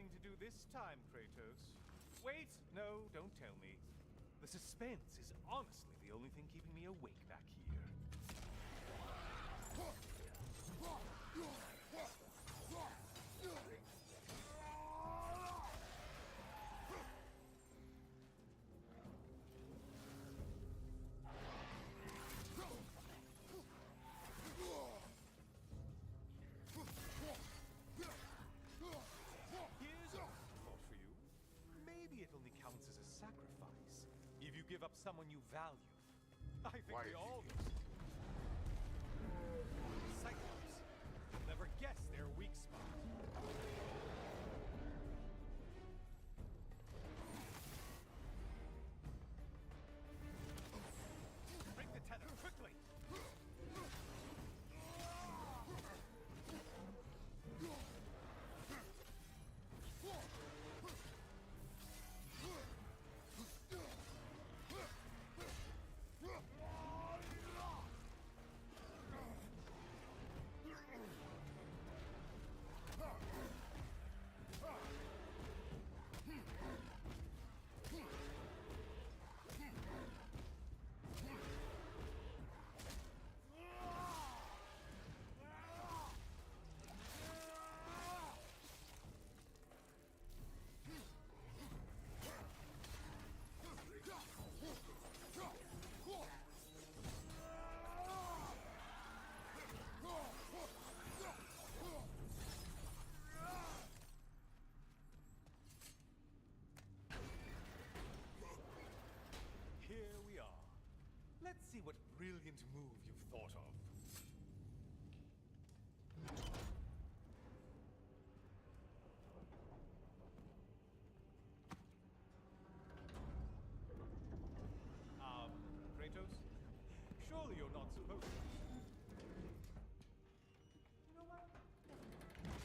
planning to do this time, Kratos? Wait, no, don't tell me. The suspense is honestly the only thing keeping me awake back here. Here's a thought for you. Maybe it only counts as a sacrifice if you give up someone you value. I think Why we is all do. Cyclops. You'll never guess their weak spot. Break the tether quickly. Here we are. Let's see what brilliant move you've thought of. Kratos? Surely you're not supposed to. You know what? I want to see this.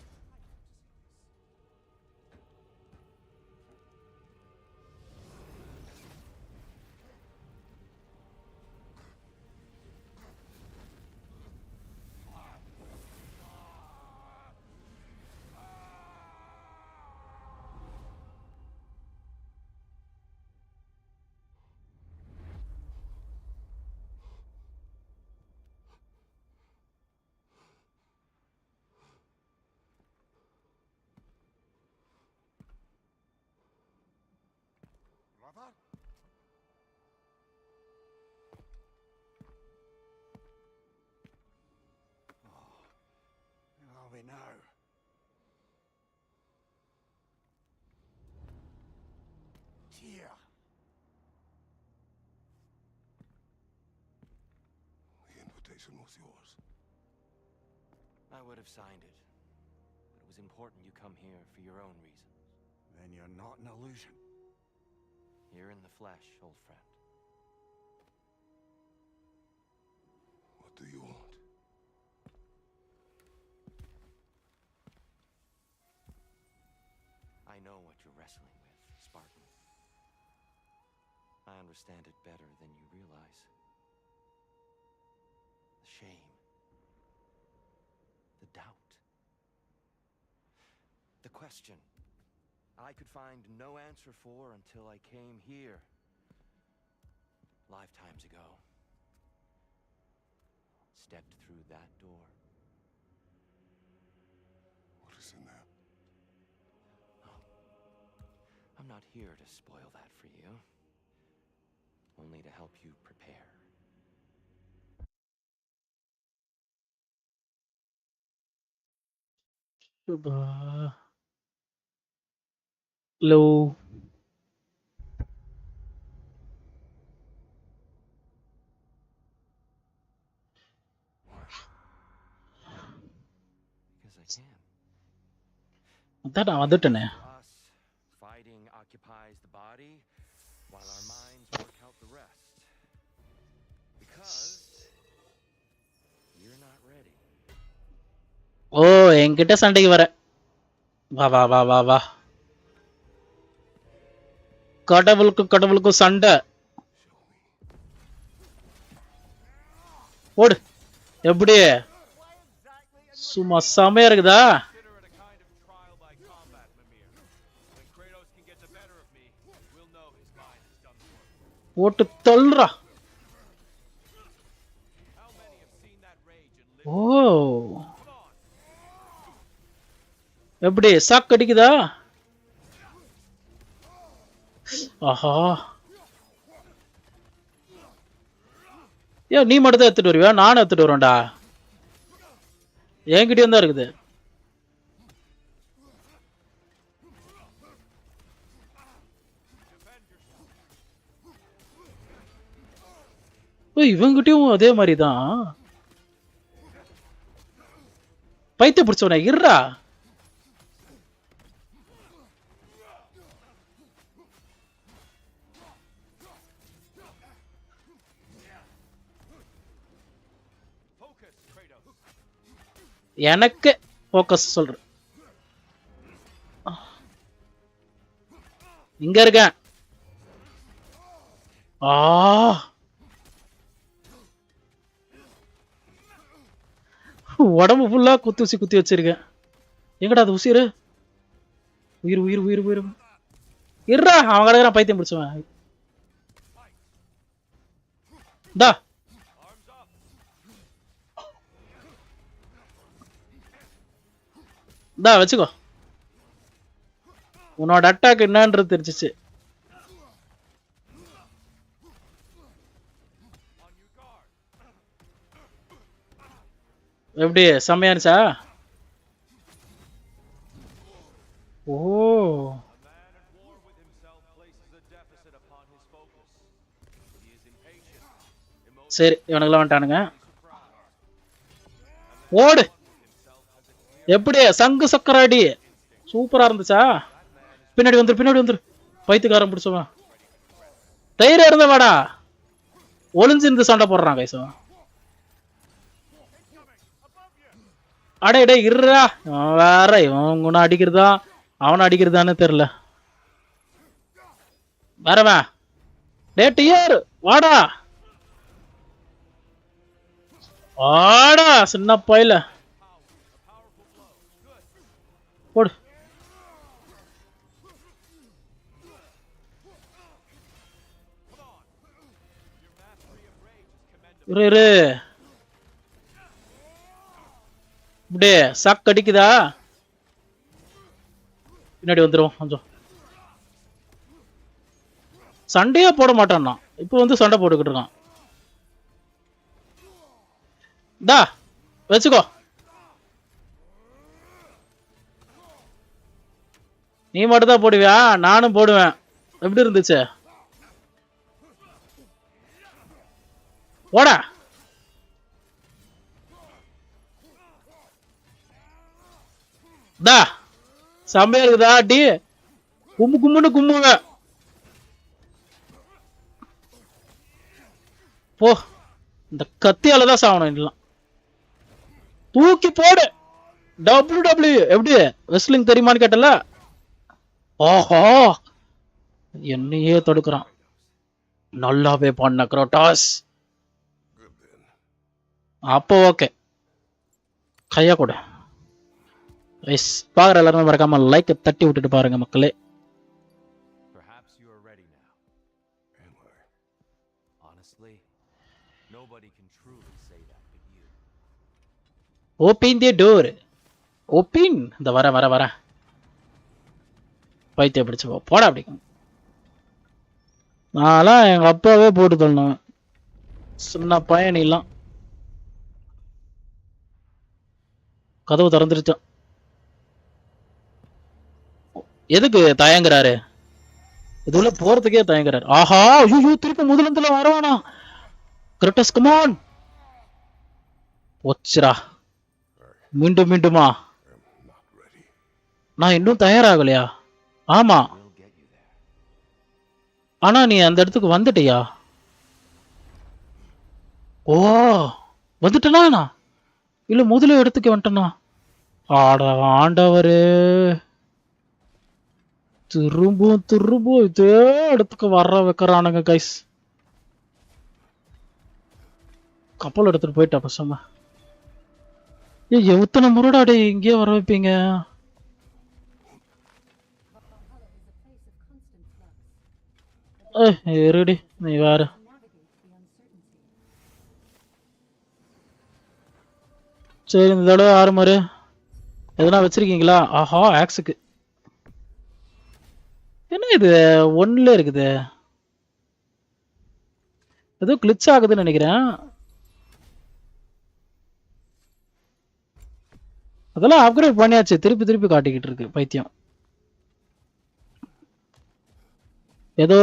Brother? Oh, where are we now? Tyr! The invitation was yours. I would have signed it, but it was important you come here for your own reasons. Then you're not an illusion. Here in the flesh, old friend. What do you want? I know what you're wrestling with, Spartan. I understand it better than you realize. The shame. The doubt. The question I could find no answer for until I came here. Lifetimes ago. Stepped through that door. What is in there? I'm not here to spoil that for you. Only to help you prepare. Hello. Because I can. அதான் நான் வந்துட்டேனே. For us, fighting occupies the body, while our minds work out the rest. Because you're not ready. ஓ என்கிட்ட சண்டைக்கு வர. வா வா வா வா வா. கடவுளுக்கும் சண்டை. ஓடு. எப்படி? சும்மா செமையா இருக்குதா? Kratos can get the better of me, we'll know his mind is done for. ஓட்டு தள்ளுறா. How many have seen that rage and lived? ஓ Come on. எப்படி சாக் அடிக்குதா? ஆஹா, ஏன் நீ மட்டும் தான் எடுத்துட்டு வருவியா? நானும் எடுத்துட்டு வருவேன்டா. என்கிட்டயும் தான் இருக்குது. இவங்கிட்டயும் அதே மாதிரி தான். பைத்திய பிடிச்சவன இருடா. Focus, Kratos. எனக்கு ஃபோக்கஸ் சொல்றேன். இங்க இருக்கேன். ஆ, உடம்பு ஃபுல்லா குத்தி குத்தி வச்சிருக்கேன். எங்கடா அது உசிறு? உயிர் உயிர் உயிர் உயிர் இருடா. அவன் கிடக்குறான் பைத்தியம் பிடிச்சவன். தா தா வச்சுக்கோ. உன்னோட அட்டாக் என்னன்றது தெரிஞ்சிச்சு. எப்படி செம்மையானுச்சா? ஓ சரி, இவனுக்குலாம் வந்துட்டானுங்க. ஓடு. எப்படி சங்கு சக்கராடி சூப்பரா இருந்துச்சா? பின்னாடி வந்துரு பின்னாடி வந்துரு. பைத்துக்காரன் பிடிச்சவன் தைரியம் இருந்த வாடா. ஒளிஞ்சிருந்து சண்டை போடுறான் கைசவன். அடே டே இருறா. வேற இவன் ஒன்னும் அடிக்கிறதா அவனை அடிக்கிறதான்னு தெரியல. வேறவன் டேட்டு ஏறு வாடா வாடா சின்ன பையில போடு. இரு இரு. இப்படி சாக் அடிக்குதா? பின்னாடி வந்துடும். கொஞ்சம் சண்டையா போட மாட்டான்னா, இப்ப வந்து சண்டை போட்டுக்கிட்டு இருக்கான். தா வச்சுக்கோ. நீ மட்டும் தான் போடுவியா? நானும் போடுவேன். எப்படி இருந்துச்சு? போடா. தா செம்மையா இருக்குதா? டி கும்மு கும்முன்னு கும்முங்க. போ. இந்த கத்தியாலதான் சாவணும். இல்லலாம் தூக்கி போடு. டபிள்யூ எப்படி வெஸ்லிங் தெரியுமான்னு கேட்டல. ஓஹோ என்னையே தடுக்கிறான். நல்லாவே பண்ண கிரோட்டாஸ். அப்போ ஓகே, கையா கூட பாக்குற எல்லாருமே மறக்காம லைக் தட்டி விட்டுட்டு பாருங்க மக்களே. Perhaps you are ready now. Am I? Honestly, nobody can truly say that but you. Open the door. Open. இந்த வர வர வர பைத்திய பிடிச்சு போடா. அப்படி நான்லாம் எங்க அப்பாவே போட்டு தள்ளணும். சின்ன பயணிலாம் கதவு திறந்துருச்சான். எதுக்கு தயங்குறாரு? இதுல போறதுக்கே தயங்குறாரு. ஆஹா ஐயோ திருப்பி முதலத்துல வரவானா? கிரேட்டஸ் கம் ஆன். ஒச்சரா மீண்டும் மீண்டுமா? நான் இன்னும் தயாராகலையா? ஆமா, ஆனா நீ அந்த இடத்துக்கு வந்துட்டியா? ஓ வந்துட்டனா? இல்ல முதல்ல இடத்துக்கு வந்துட்டனா? ஆட ஆண்டவரே, திரும்பவும் திரும்பவும் இதே இடத்துக்கு வர வைக்கிறானுங்க கைஸ். கப்பல் எடுத்துட்டு போயிட்டா பசங்க. எத்தனை முறைடா டே இங்கேயே வர வைப்பீங்க? இருடி நீ வேற. சரி இந்த தடவை ஆறுமாரு எதனா வச்சிருக்கீங்களா? ஆஹா ஆக்ஸுக்கு என்ன இது ஒன்ல இருக்குது, ஏதோ கிளிச் ஆகுதுன்னு நினைக்கிறேன். அதெல்லாம் அப்கிரேட் பண்ணியாச்சு, திருப்பி திருப்பி காட்டிக்கிட்டு இருக்கு பைத்தியம். ஏதோ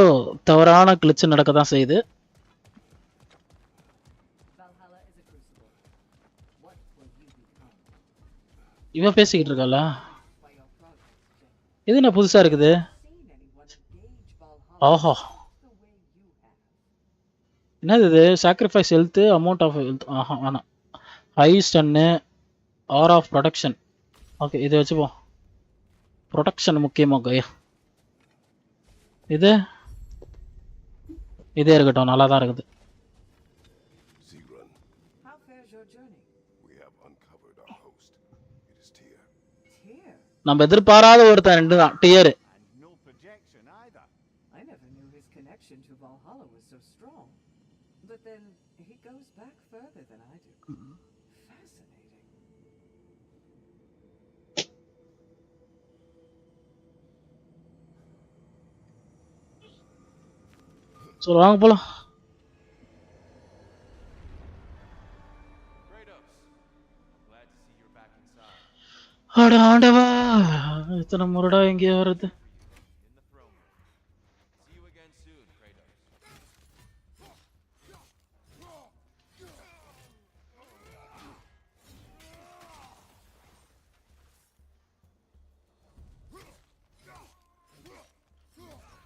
தவறான கிளிச் நடக்க தான் செய்யுது. Valhalla is a crucible. What will you become? இவன் பேசிக்கிட்டு இருக்கல, By your progress, Jin. இது என்ன புதுசா இருக்குது? Seen anyone engage Valhalla Aha the way you have? என்னது இது? Sacrifice health, amount of health. ஆஹா வேணாம். ஹை ஸ்டன்னு, ஆர் ஆஃப் ப்ரொடக்ஷன். ஓகே இதை வச்சுப்போம், ப்ரொடக்ஷன் முக்கியமாக கையா. இது இதே இருக்கட்டும், நல்லா தான் இருக்குது. Zigran, How fares your journey? we have uncovered our host. It is Tyr. Tyr? நம்ம எதிர்பாராத ஒருத்தன் ரெண்டு தான் dear. And no projection either. I never knew his connection to Valhalla was so strong. But then he goes back further than I do. Fascinating. சரி வாங்க போலாம். Kratos, glad to see you're back inside. அட ஆண்டவா, இத்தனை முறைடா எங்கேயோ வருது. In the throne room. See you again soon, Kratos.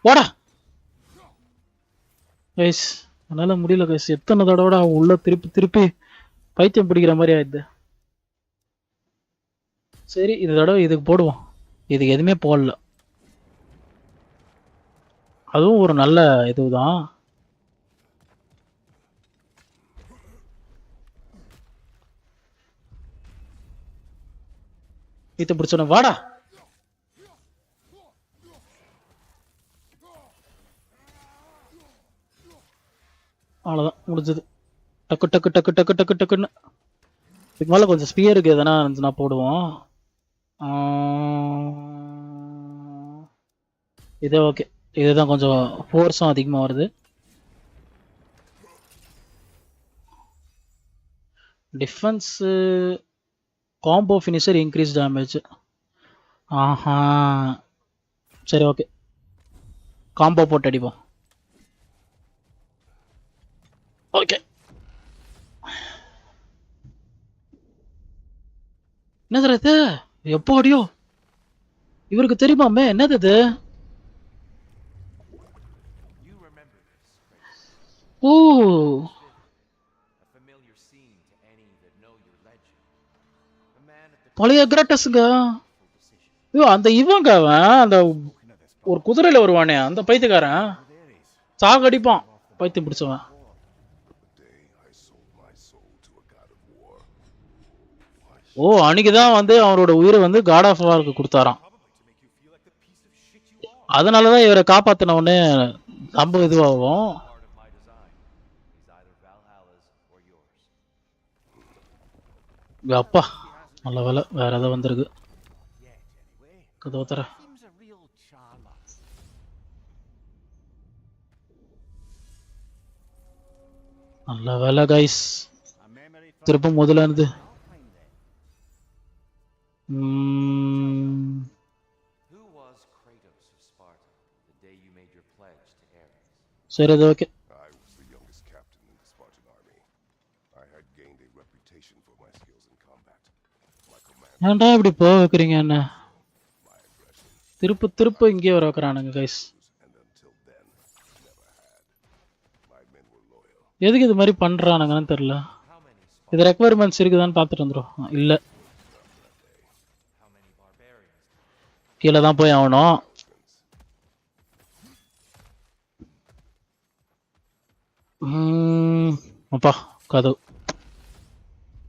வாடா guys, என்னால முடியல கைஸ். எத்தனை தடவை உள்ள திருப்பி திருப்பி பைத்தியம் பிடிக்கிற மாதிரி ஆயிடுது. சரி இந்த தடவை இதுக்கு போடுவோம். இதுக்கு எதுவுமே போடல, அதுவும் ஒரு நல்ல இதுதான். பைத்தியம் பிடிச்சோன்னு வாடா. அவ்வளோதான் முடிஞ்சது. டக்கு டக்கு டக்கு டக்கு டக்கு டக்குன்னு. இதுக்கு மேலே கொஞ்சம் ஸ்பியருக்கு எதனா இருந்துச்சுன்னா போடுவோம். இதே ஓகே, இதுதான் கொஞ்சம் ஃபோர்ஸும் அதிகமாக வருது. Defence combo finisher increase damage. ஆஹா சரி ஓகே, காம்போ போட்டு அடிப்போம். ஓகே என்னது இது? எப்போ அடியோ இவருக்கு தெரியுமாமே, என்னது இது? You remember this, Kratos. O A familiar scene to any that know your legend. The man at the பழைய கிராட்டஸுங்க. decision. ஐயோ அந்த இவங்க அவன் அந்த ஒரு குதிரையில வருவானே அந்த பைத்தியக்காரன், சாகடிப்பான் பைத்தியம் பிடிச்சவன். The day I sold my soul to a god of war. ஓ அன்னைக்குதான் வந்து அவரோட உயிரை வந்து காட் ஆஃப் வாருக்கு கொடுத்தாராம். அதனாலதான் இவரை காப்பாத்தின உடனே ரொம்ப இதுவாகும். Part of my design is either Valhalla's or yours. அப்பா நல்ல வேலை, வேற ஏதாவது வந்திருக்கு. Yet, anyway. கதவை தர. Seems a real charmer. நல்ல வேலை கைஸ், A memory from திரும்ப முதல்ல இருந்து. Alpine then. Who was Kratos of Sparta the day you made your pledge to Ares? சரி அது okay. I was the youngest captain in the Spartan army. I had gained a reputation for my skills in combat. My command, ஏன்டா இப்படி போக வைக்கிறீங்க என்ன? my aggression, திருப்ப திருப்ப இங்கே வர வைக்கிறானுங்க guys. and until then, never had. My men were loyal. எதுக்கு இது மாதிரி பண்றானுங்கன்னு தெரியல. How many இது ரெக்குவயர்மெண்ட்ஸ் இருக்குதான்னு பார்த்துட்டு வந்துடும். இல்லை how many barbarians? கீழே தான் போய் ஆகணும். அப்பா கதவு.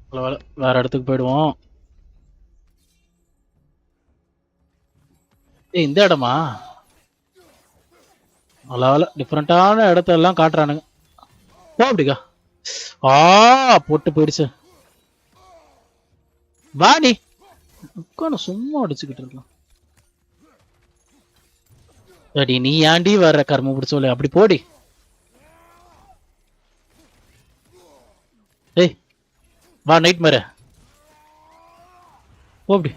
நல்ல வேலை, வேற இடத்துக்கு போயிடுவோம். ஏய் இந்த இடமா? அலால டிஃப்ரெண்டான இடத்தெல்லாம் காட்டுறானுங்க. போ அப்படிக்கா. போட்டு போயிடுச்சு. வா நீ உட்காந்து சும்மா அடிச்சுக்கிட்டு இருக்கலாம். அடி நீ ஏண்டி வர்ற கர்மம் பிடிச்சோல அப்படி போடி. ஏய் வா நைட் மாற போ அப்படி.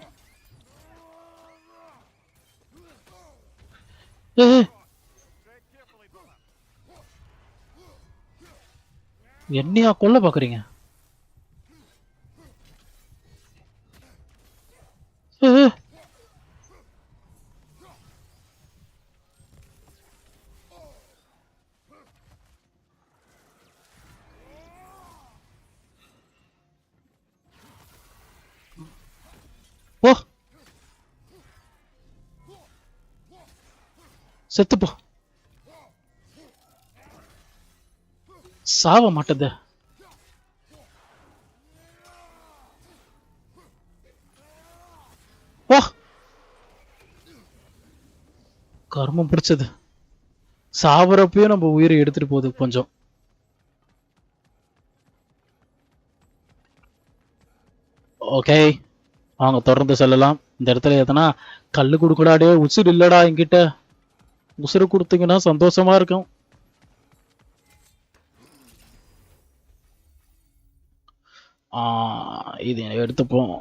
என்னையா கொல்ல பாக்குறீங்க? போ செத்துப்போ. சாவ மாட்டேத. போ கர்மம் பிடிச்சது. சாவறப்பயும் நம்ம உயிரை எடுத்துட்டு போகுது கொஞ்சம். ஓகே வாங்க தொடர்ந்து செல்லலாம். இந்த இடத்துல எதனா கல்லு கொடுக்கடாடே. உசுறு இல்லடா என்கிட்ட. உசுறு கொடுத்தீங்கன்னா சந்தோஷமா இருக்கும். இது எடுத்துப்போம்.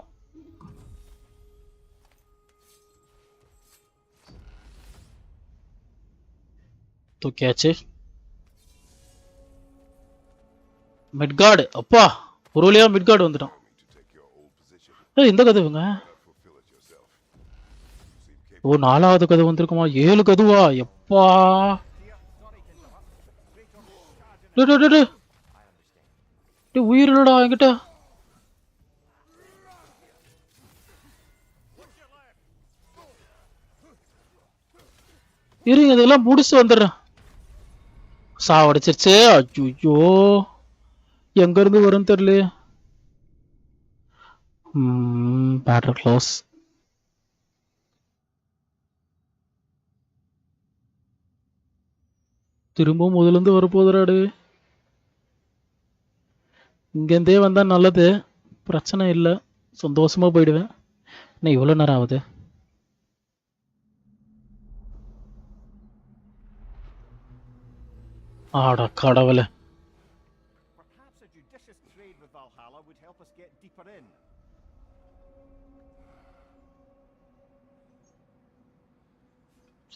தூக்கியாச்சு. மிட்கார்டு அப்பா ஒரு வழியா மிட்கார்டு வந்துட்டோம். இந்த கதவுங்க. ஓ 4வது கதவு வந்திருக்குமா? 7 கதவா? எப்பா உயிர் இல்லடா என்கிட்ட. இருங்க இதெல்லாம் முடிச்சு வந்துடுறேன். சாவடிச்சிருச்சு. ஐயோ எங்க இருந்து வரும் தெரியல. Batter close. திரும்பவும் முதல்ல இருந்து வரப்போதுறாடு. இங்கேருந்தே வந்தா நல்லது. பிரச்சனை இல்லை. சந்தோஷமா போயிடுவேன். இன்னும் இவ்வளோ நேரம் ஆகுது. ஆடா கடவுளே. Perhaps a judicious trade with Valhalla would help us get deeper in.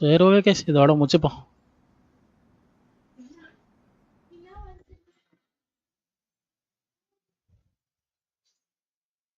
சரி ஓகே இதோட முடிச்சுப்போம்.